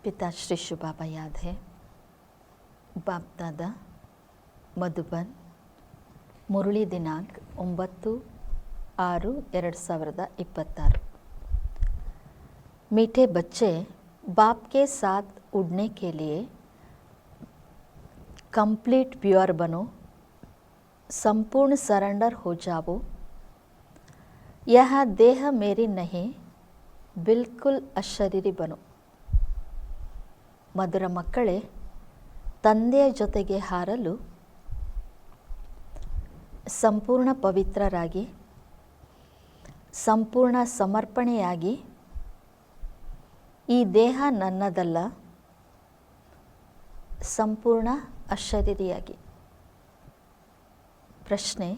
पिताश्री शुभाबा याद है। बाप दादा मधुबन मुरली दिनांक 9/6/2026। मीठे बच्चे, बाप के साथ उड़ने के लिए कंप्लीट प्योर बनो, संपूर्ण सरेंडर हो जाओ। यह देह मेरी नहीं, बिल्कुल अशरीरी बनो। ಮಧುರ ಮಕ್ಕಳೇ, ತಂದೆಯ ಜೊತೆಗೆ ಹಾರಲು ಸಂಪೂರ್ಣ ಪವಿತ್ರರಾಗಿ, ಸಂಪೂರ್ಣ ಸಮರ್ಪಣೆಯಾಗಿ, ಈ ದೇಹ ನನ್ನದಲ್ಲ, ಸಂಪೂರ್ಣ ಅಶರೀರಿಯಾಗಿ। ಪ್ರಶ್ನೆ,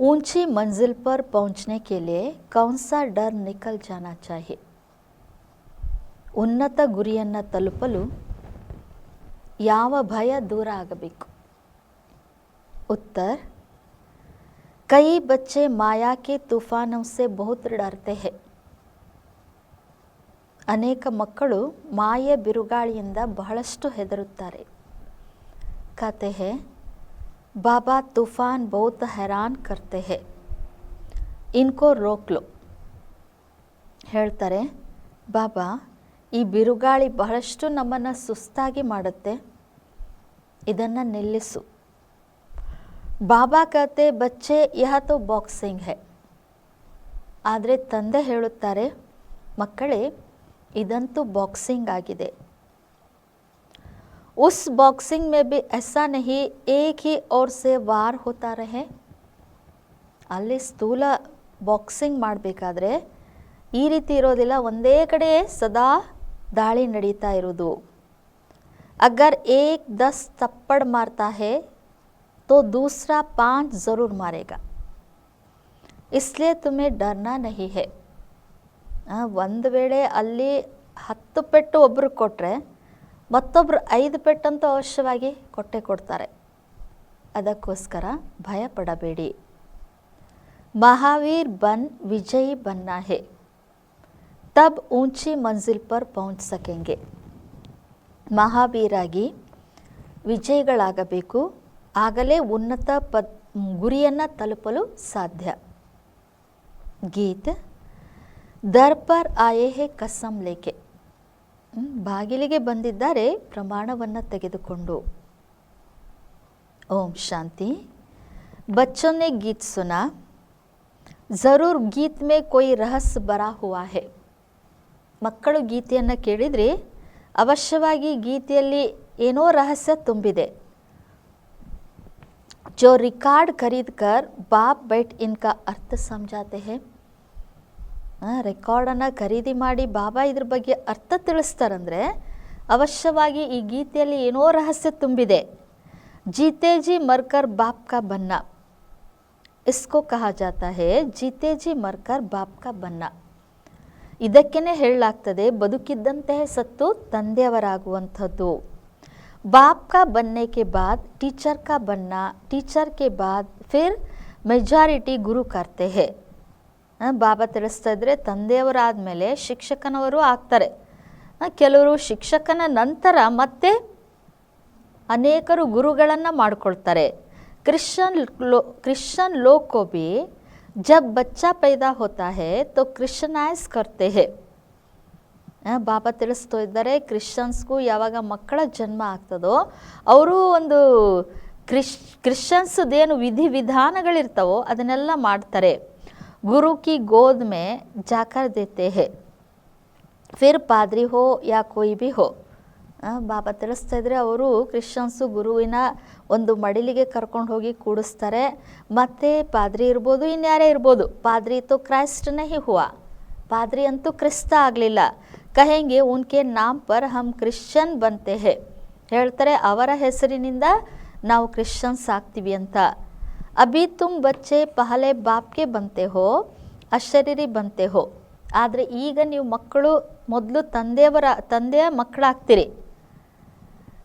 ऊंची मंजिल पर पहुंचने के लिए कौन सा डर निकल जाना चाहिए? ಉನ್ನತ ಗುರಿಯನ್ನು ತಲುಪಲು ಯಾವ ಭಯ ದೂರ ಆಗಬೇಕು? उत्तर, कई बच्चे माया के तूफानों से बहुत डरते हैं। ಅನೇಕ ಮಕ್ಕಳು ಮಾಯೆ ಬಿರುಗಾಳಿಯಿಂದ ಬಹಳಷ್ಟು ಹೆದರುತ್ತಾರೆ। कहते हैं बाबा तूफान बहुत हैरान करते हैं, इनको रोक लो। ಹೇಳ್ತಾರೆ, ಬಾಬಾ ಈ ಬಿರುಗಾಳಿ ಬಹಳಷ್ಟು ನಮ್ಮನ್ನು ಸುಸ್ತಾಗಿ ಮಾಡುತ್ತೆ, ಇದನ್ನು ನಿಲ್ಲಿಸು। ಬಾಬಾ कहते बच्चे यह तो बॉक्सिंग है। ಆದರೆ ತಂದೆ ಹೇಳುತ್ತಾರೆ, ಮಕ್ಕಳೇ ಇದಂತೂ ಬಾಕ್ಸಿಂಗ್ ಆಗಿದೆ। उस बॉक्सिंग में भी ऐसा नहीं एक ही ओर से वार होता रहे। ಅಲ್ಲಿ ಸ್ಥೂಲ ಬಾಕ್ಸಿಂಗ್ ಮಾಡಬೇಕಾದ್ರೆ ಈ ರೀತಿ ಇರೋದಿಲ್ಲ, ಒಂದೇ ಕಡೆ ಸದಾ ದಾಳಿ ನಡೀತಾ ಇರೋದು। ಅಗರ್ ಏಕ್ 10 थप्पड़ मारता है तो दूसरा 5 ज़रूर मारेगा, इसलिए तुम्हें डरना नहीं है। ಒಂದು ವೇಳೆ ಅಲ್ಲಿ 10 ಪೆಟ್ಟು ಒಬ್ಬರು ಕೊಟ್ಟರೆ ಮತ್ತೊಬ್ಬರು 5 ಪೆಟ್ಟಂತೂ ಅವಶ್ಯವಾಗಿ ಕೊಟ್ಟೇ ಕೊಡ್ತಾರೆ, ಅದಕ್ಕೋಸ್ಕರ ಭಯ ಪಡಬೇಡಿ। महावीर बन विजयी बनना है, तब ऊंची मंजिल पर पहुंच सकेंगे। ಮಹಾವೀರಾಗಿ ವಿಜಯಿಗಳಾಗಬೇಕು, ಆಗಲೇ ಉನ್ನತ ಗುರಿಯನ್ನು ತಲುಪಲು ಸಾಧ್ಯ। ಗೀತ್, ದರ್ ಪರ್ ಆಯೇ ಹೇ ಕಸಮ್ ಲೇಕೆ, ಬಾಗಿಲಿಗೆ ಬಂದಿದ್ದಾರೆ ಪ್ರಮಾಣವನ್ನು ತೆಗೆದುಕೊಂಡು। ಓಂ ಶಾಂತಿ। बच्चों ने गीत सुना, ज़रूर गीत में कोई रहस्य भरा हुआ है। ಮಕ್ಕಳು ಗೀತೆಯನ್ನು ಕೇಳಿದರೆ ಅವಶ್ಯವಾಗಿ ಗೀತೆಯಲ್ಲಿ ಏನೋ ರಹಸ್ಯ ತುಂಬಿದೆ। जो रिकॉर्ड खरीद कर बाप बैठ इनका अर्थ समझाते हैं। ರೆಕಾರ್ಡನ್ನು ಖರೀದಿ ಮಾಡಿ ಬಾಬಾ ಇದ್ರ ಬಗ್ಗೆ ಅರ್ಥ ತಿಳಿಸ್ತಾರಂದರೆ ಅವಶ್ಯವಾಗಿ ಈ ಗೀತೆಯಲ್ಲಿ ಏನೋ ರಹಸ್ಯ ತುಂಬಿದೆ। जीते जी मरकर बाप का बनना, इसको कहा जाता है जीते जी मरकर बाप का बनना। ಇದಕ್ಕೇನೆ ಹೇಳಲಾಗ್ತದೆ ಬದುಕಿದ್ದಂತೆ ಸತ್ತು ತಂದೆಯವರಾಗುವಂಥದ್ದು। बाप का बनने के बाद टीचर का बनना, टीचर के बाद फिर मेजॉरिटी गुरु करते हैं। ಬಾಬಾ ತಿಳಿಸ್ತಾ ಇದ್ರೆ ತಂದೆಯವರಾದ ಮೇಲೆ ಶಿಕ್ಷಕನವರು ಆಗ್ತಾರೆ, ಕೆಲವರು ಶಿಕ್ಷಕನ ನಂತರ ಮತ್ತೆ ಅನೇಕರು ಗುರುಗಳನ್ನು ಮಾಡಿಕೊಳ್ತಾರೆ। क्रिश्चियन लोग को भी जब बच्चा पैदा होता है तो क्रिश्चियनाइज करते हैं। ಬಾಬಾ ತಿಳಿಸ್ತಾ ಇದ್ದಾರೆ, ಕ್ರಿಶ್ಚಿಯನ್ಸ್ಗೂ ಯಾವಾಗ ಮಕ್ಕಳ ಜನ್ಮ ಆಗ್ತದೋ ಅವರು ಒಂದು ಕ್ರಿಶ್ಚಿಯನ್ಸ್ದೇನು ವಿಧಿವಿಧಾನಗಳಿರ್ತಾವೋ ಅದನ್ನೆಲ್ಲ ಮಾಡ್ತಾರೆ। गुरु की गोद में जाकर देते हैं, फिर पादरी हो या कोई भी हो। ಬಾಬಾ ತಿಳಿಸ್ತಾ ಇದ್ರೆ ಅವರು ಕ್ರಿಶ್ಚಿಯನ್ಸು ಗುರುವಿನ ಒಂದು ಮಡಿಲಿಗೆ ಕರ್ಕೊಂಡು ಹೋಗಿ ಕೂಡಿಸ್ತಾರೆ, ಮತ್ತು ಪಾದ್ರಿ ಇರ್ಬೋದು, ಇನ್ಯಾರೇ ಇರ್ಬೋದು। ಪಾದ್ರಿ ತೋ ಕ್ರೈಸ್ಟ್ ನಹಿ ಹುವಾ, ಪಾದ್ರಿ ಅಂತೂ ಕ್ರಿಸ್ತ ಆಗಲಿಲ್ಲ। ಕಹೆಂಗೆ ಉನ್ಕೆ ನಾಮ್ ಪರ್ ಹಮ್ ಕ್ರಿಶ್ಚಿಯನ್ ಬಂತೆ ಹೇ, ಹೇಳ್ತಾರೆ ಅವರ ಹೆಸರಿನಿಂದ ನಾವು ಕ್ರಿಶ್ಚಿಯನ್ಸ್ ಆಗ್ತೀವಿ ಅಂತ। ಅಭಿ ತುಮ್ ಬಚ್ಚೆ ಪಹಲೆ ಬಾಪ್ಗೆ ಬಂತೆ ಹೋ, ಅಶರೀರಿ ಬಂತೆ ಹೋ। ಆದರೆ ಈಗ ನೀವು ಮಕ್ಕಳು ಮೊದಲು ತಂದೆಯ ಮಕ್ಕಳಾಗ್ತೀರಿ,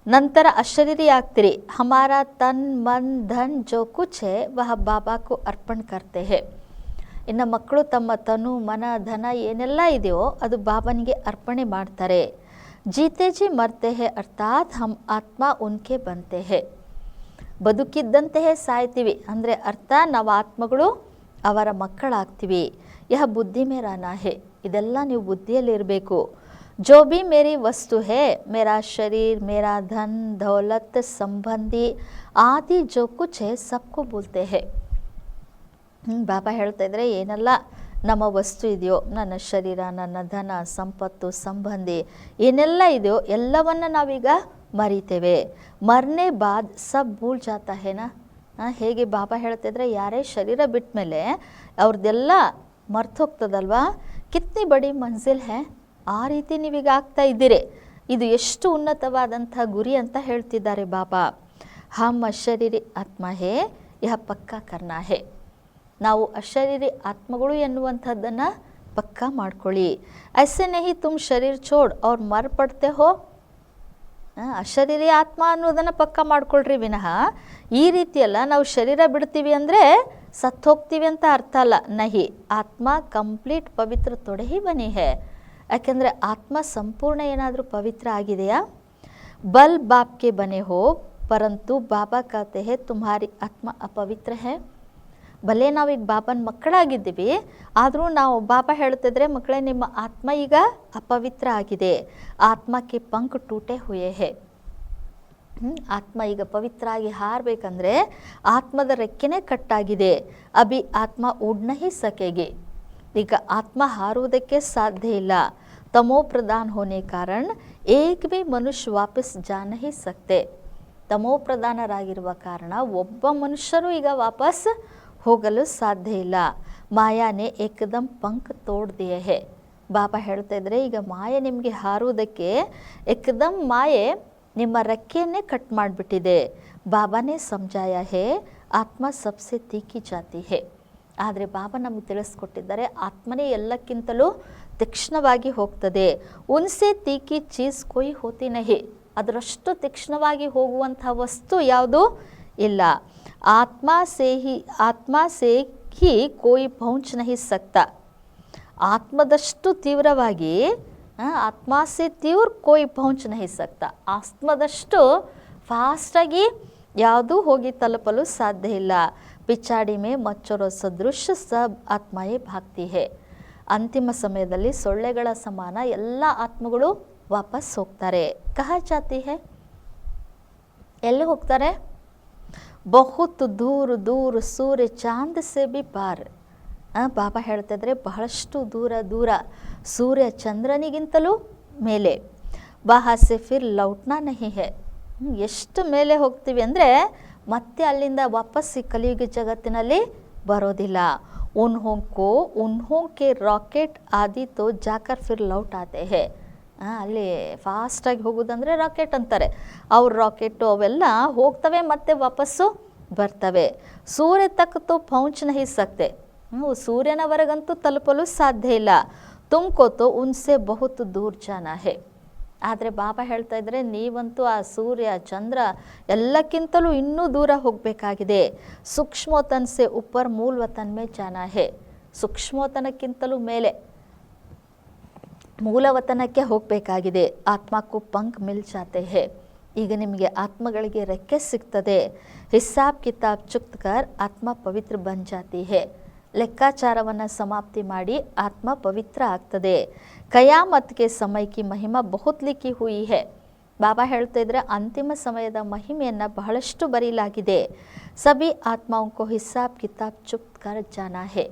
ನಂತರ ಅಶರೀರಿ ಆಗ್ತೀರಿ। ಹಮಾರ ತನ್ ಮನ್ ಧನ್ ಜೋ ಕುಚ್ ಹೇ ವಹ ಬಾಬಾ ಕೋ ಅರ್ಪಣ್ ಕರ್ತೆ ಹೇ। ಇನ್ನು ಮಕ್ಕಳು ತಮ್ಮ ತನು ಮನ ಧನ ಏನೆಲ್ಲ ಇದೆಯೋ ಅದು ಬಾಬನಿಗೆ ಅರ್ಪಣೆ ಮಾಡ್ತಾರೆ। जीते जी मरते हैं अर्थात हम आत्मा उनके बनते हैं. ಬದುಕಿದ್ದಂತೆಯೇ ಸಾಯ್ತೀವಿ ಅಂದರೆ ಅರ್ಥ ನಾವು ಆತ್ಮಗಳು ಅವರ ಮಕ್ಕಳಾಗ್ತೀವಿ. ಯಹ ಬುದ್ಧಿ ಮೇ रहना है. ಇದೆಲ್ಲ ನೀವು ಬುದ್ಧಿಯಲ್ಲಿರಬೇಕು. जो भी मेरी वस्तु है, मेरा शरीर, मेरा धन दौलत संबंधी आदि जो कुछ है सबको बोलते हैं. ಬಾಬಾ ಹೇಳ್ತಾ ಇದ್ರೆ ಏನೆಲ್ಲ ನಮ್ಮ ವಸ್ತು ಇದೆಯೋ, ನನ್ನ ಶರೀರ, ನನ್ನ ಧನ ಸಂಪತ್ತು ಸಂಬಂಧಿ ಏನೆಲ್ಲ ಇದೆಯೋ ಎಲ್ಲವನ್ನ ನಾವೀಗ ಮರಿತೇವೆ. ಮರ್ನೆ ಬಾದ್ ಸಬ್ ಭೂಲ್ ಜಾತಾ ಹೇನಾ. ಹೇಗೆ ಬಾಬಾ ಹೇಳ್ತಿದ್ರೆ ಯಾರೇ ಶರೀರ ಬಿಟ್ಟ ಮೇಲೆ ಅವ್ರದ್ದೆಲ್ಲ ಮರ್ತು ಹೋಗ್ತದಲ್ವಾ. ಕಿತ್ನಿ ಬಡಿ ಮಂಜಿಲ್ ಹೇ. ಆ ರೀತಿ ನೀವೀಗ ಆಗ್ತಾ ಇದ್ದೀರಿ. ಇದು ಎಷ್ಟು ಉನ್ನತವಾದಂಥ ಗುರಿ ಅಂತ ಹೇಳ್ತಿದ್ದಾರೆ ಬಾಬಾ. ಹಮ್ ಅಶರೀರಿ ಆತ್ಮ ಹೇ ಯಹ ಪಕ್ಕಾ ಕರ್ನಾ ಹೇ. ನಾವು ಅಶರೀರಿ ಆತ್ಮಗಳು ಎನ್ನುವಂಥದ್ದನ್ನು ಪಕ್ಕಾ ಮಾಡ್ಕೊಳ್ಳಿ. ಐಸೆ ನಹಿ ತುಮ್ ಶರೀರ್ ಛೋಡ್ ಅವ್ರು ಮರ್ ಪಡ್ತೆ ಹೋ. ಅಶರೀರಿ ಆತ್ಮ ಅನ್ನೋದನ್ನು ಪಕ್ಕಾ ಮಾಡ್ಕೊಳ್ರಿ ವಿನಃ ಈ ರೀತಿಯಲ್ಲ ನಾವು ಶರೀರ ಬಿಡ್ತೀವಿ ಅಂದರೆ ಸತ್ತೋಗ್ತೀವಿ ಅಂತ ಅರ್ಥ ಅಲ್ಲ. ನಹಿ ಆತ್ಮ ಕಂಪ್ಲೀಟ್ ಪವಿತ್ರ ತೊಡೆ ಹಿ ಬನಿ ಹೇ. ಯಾಕೆಂದರೆ ಆತ್ಮ ಸಂಪೂರ್ಣ ಏನಾದರೂ ಪವಿತ್ರ ಆಗಿದೆಯಾ. ಬಲ್ ಬಾಪ್ಗೆ ಬನೆ ಹೋ ಪರಂತು ಬಾಬಾ ಕಹತೆ ಹೇ ತುಮ್ಹಾರಿ ಆತ್ಮ ಅಪವಿತ್ರ ಹೇ. ಭಲೆ ನಾವೀಗ ಬಾಬನ ಮಕ್ಕಳಾಗಿದ್ದೀವಿ, ಆದರೂ ನಾವು ಬಾಬಾ ಹೇಳ್ತಿದ್ರೆ ಮಕ್ಕಳೇ ನಿಮ್ಮ ಆತ್ಮ ಈಗ ಅಪವಿತ್ರ ಆಗಿದೆ. ಆತ್ಮಕ್ಕೆ ಪಂಕ್ ಟೂಟೆ ಹುಯೇ ಹೇ. ಆತ್ಮ ಈಗ ಪವಿತ್ರ ಆಗಿ ಹಾರಬೇಕಂದ್ರೆ ಆತ್ಮದ ರೆಕ್ಕೆನೇ ಕಟ್ಟಾಗಿದೆ. ಅಭಿ ಆತ್ಮ ಉಡ್ನ ಹಿ ಸಕೆಗೆ. ಈಗ ಆತ್ಮ ಹಾರುವುದಕ್ಕೆ ಸಾಧ್ಯ ಇಲ್ಲ. ತಮೋ ಪ್ರಧಾನ ಹೋನೆ ಕಾರಣ ಏಕ್ ಭಿ ಮನುಷ್ಯ ವಾಪಸ್ ಜಾ ನಹಿ ಸಕ್ತೆ. ತಮೋ ಪ್ರಧಾನರಾಗಿರುವ ಕಾರಣ ಒಬ್ಬ ಮನುಷ್ಯರು ಈಗ ವಾಪಸ್ ಹೋಗಲು ಸಾಧ್ಯ ಇಲ್ಲ. ಮಾಯಾನೆ ಏಕದಮ್ ಪಂಕ್ ತೋಡ್ ದಿಯೇ ಹೇ. ಬಾಬಾ ಹೇಳ್ತಾ ಇದ್ರೆ ಈಗ ಮಾಯೆ ನಿಮಗೆ ಹಾರುವುದಕ್ಕೆ ಏಕದಮ್ ಮಾಯೆ ನಿಮ್ಮ ರೆಕ್ಕೆಯನ್ನೇ ಕಟ್ ಮಾಡಿಬಿಟ್ಟಿದೆ. ಬಾಬಾನೇ ಸಮಜಾಯ ಹೇ ಆತ್ಮ ಸಬ್ಸೆ ತೀಕಿ ಜಾತಿ ಹೇ. ಆದರೆ ಬಾಬಾ ನಮಗೆ ತಿಳಿಸ್ಕೊಟ್ಟಿದ್ದಾರೆ ಆತ್ಮನೇ ಎಲ್ಲಕ್ಕಿಂತಲೂ ತೀಕ್ಷ್ಣವಾಗಿ ಹೋಗ್ತದೆ. ಉನ್ಸೆ ತೀಕಿ ಚೀಸ್ ಕೊಯ್ ಹೋತಿ ನಹಿ. ಅದರಷ್ಟು ತೀಕ್ಷ್ಣವಾಗಿ ಹೋಗುವಂಥ ವಸ್ತು ಯಾವುದೂ ಇಲ್ಲ. ಆತ್ಮ ಸೇ ಹಿ ಕೋಯಿ ಪಹುಂಚ್ ನಹಿ ಸಕ್ತಾ. ಆತ್ಮದಷ್ಟು ತೀವ್ರವಾಗಿ ಆತ್ಮ ಸೇ ತೀವ್ರ ಕೋಯಿ ಪಹುಂಚ್ ನಹಿ ಸಕ್ತಾ. ಆತ್ಮದಷ್ಟು ಫಾಸ್ಟಾಗಿ ಯಾವುದೂ ಹೋಗಿ ತಲುಪಲು ಸಾಧ್ಯ ಇಲ್ಲ. ಪಿಚಾಡಿ ಮೇ ಮಚ್ಚರೋ ಸದೃಶ ಸಬ್ ಆತ್ಮಯೇ ಭಾಗ್ತಿ ಹೇ. ಅಂತಿಮ ಸಮಯದಲ್ಲಿ ಸೊಳ್ಳೆಗಳ ಸಮಾನ ಎಲ್ಲ ಆತ್ಮಗಳು ವಾಪಸ್ ಹೋಗ್ತಾರೆ. ಕಹಾ ಜಾತಿ ಹೇ. ಎಲ್ಲಿ ಹೋಗ್ತಾರೆ. ಬಹುತ್ ದೂರ ದೂರ ಸೂರ್ಯ ಚಾಂದ್ ಸೆ ಬಿ ಪಾರ್. ಬಾಬಾ ಹೇಳ್ತಿದ್ರೆ ಬಹಳಷ್ಟು ದೂರ ದೂರ ಸೂರ್ಯ ಚಂದ್ರನಿಗಿಂತಲೂ ಮೇಲೆ. ವಹಾ ಸೆ ಫಿರ್ ಲೌಟ್ನಾ ನಹಿ ಹೇ. ಎಷ್ಟು ಮೇಲೆ ಹೋಗ್ತೀವಿ ಅಂದರೆ ಮತ್ತೆ ಅಲ್ಲಿಂದ ವಾಪಸ್ ಈ ಕಲಿಯುಗ ಜಗತ್ತಿನಲ್ಲಿ ಬರೋದಿಲ್ಲ. ಉನ್ಹೋಂಕೆ ರಾಕೆಟ್ ಆದಿ ತೋ ಜಾಕರ್ ಫಿರ್ ಲೌಟ್ ಆತೆ ಹೇ. ಅಲ್ಲಿ ಫಾಸ್ಟಾಗಿ ಹೋಗೋದಂದರೆ ರಾಕೆಟ್ ಅಂತಾರೆ. ಅವ್ರ ರಾಕೆಟು ಅವೆಲ್ಲ ಹೋಗ್ತವೆ ಮತ್ತೆ ವಾಪಸ್ಸು ಬರ್ತವೆ. ಸೂರ್ಯ ತಕ್ಕ ತೋ ಪಹುಂಚ್ ನಹಿ ಸಕ್ತೆ. ಸೂರ್ಯನವರೆಗಂತೂ ತಲುಪಲು ಸಾಧ್ಯ ಇಲ್ಲ. ತುಮ್ಕೋತೋ ಉನ್ಸೆ ಬಹುತ್ ದೂರ ಜಾನಾ ಹೇ. ಆದರೆ ಬಾಬಾ ಹೇಳ್ತಾ ಇದ್ರೆ ನೀವಂತೂ ಆ ಸೂರ್ಯ ಚಂದ್ರ ಎಲ್ಲಕ್ಕಿಂತಲೂ ಇನ್ನೂ ದೂರ ಹೋಗಬೇಕಾಗಿದೆ. ಸೂಕ್ಷ್ಮೋತನ್ ಸೆ ಉಪ್ಪರ್ ಮೂಲವತನ್ ಮೇ ಜಾನಾ ಹೇ. ಸೂಕ್ಷ್ಮೋತನಕ್ಕಿಂತಲೂ ಮೇಲೆ ಮೂಲವತನಕ್ಕೆ ಹೋಗಬೇಕಾಗಿದೆ. ಆತ್ಮಕ್ಕೂ ಪಂಕ್ ಮಿಲ್ ಜಾತೆ ಹೇ. ಈಗ ನಿಮಗೆ ಆತ್ಮಗಳಿಗೆ ರೆಕ್ಕೆ ಸಿಗ್ತದೆ. ಹಿಸಾಬ್ ಕಿತಾಬ್ ಚುಕ್ತಕರ್ ಆತ್ಮ ಪವಿತ್ರ ಬನ್ ಜಾತಿ ಹೇ. ಲೆಕ್ಕಾಚಾರವನ್ನು ಸಮಾಪ್ತಿ ಮಾಡಿ ಆತ್ಮ ಪವಿತ್ರ ಆಗ್ತದೆ. ಕಯಾಮತ್ಗೆ ಸಮಯಕ್ಕೆ ಮಹಿಮಾ ಬಹುತ್ ಲಿಖಿ ಹುಯಿ ಹೇ. ಬಾಬಾ ಹೇಳ್ತಾ ಇದ್ರೆ ಅಂತಿಮ ಸಮಯದ ಮಹಿಮೆಯನ್ನು ಬಹಳಷ್ಟು ಬರೀಲಾಗಿದೆ. ಸಭಿ ಆತ್ಮಾಂಕೋ ಹಿಸಾಬ್ ಕಿತಾಬ್ ಚುಕ್ತಕರ್ ಜಾನಾ ಹೇ.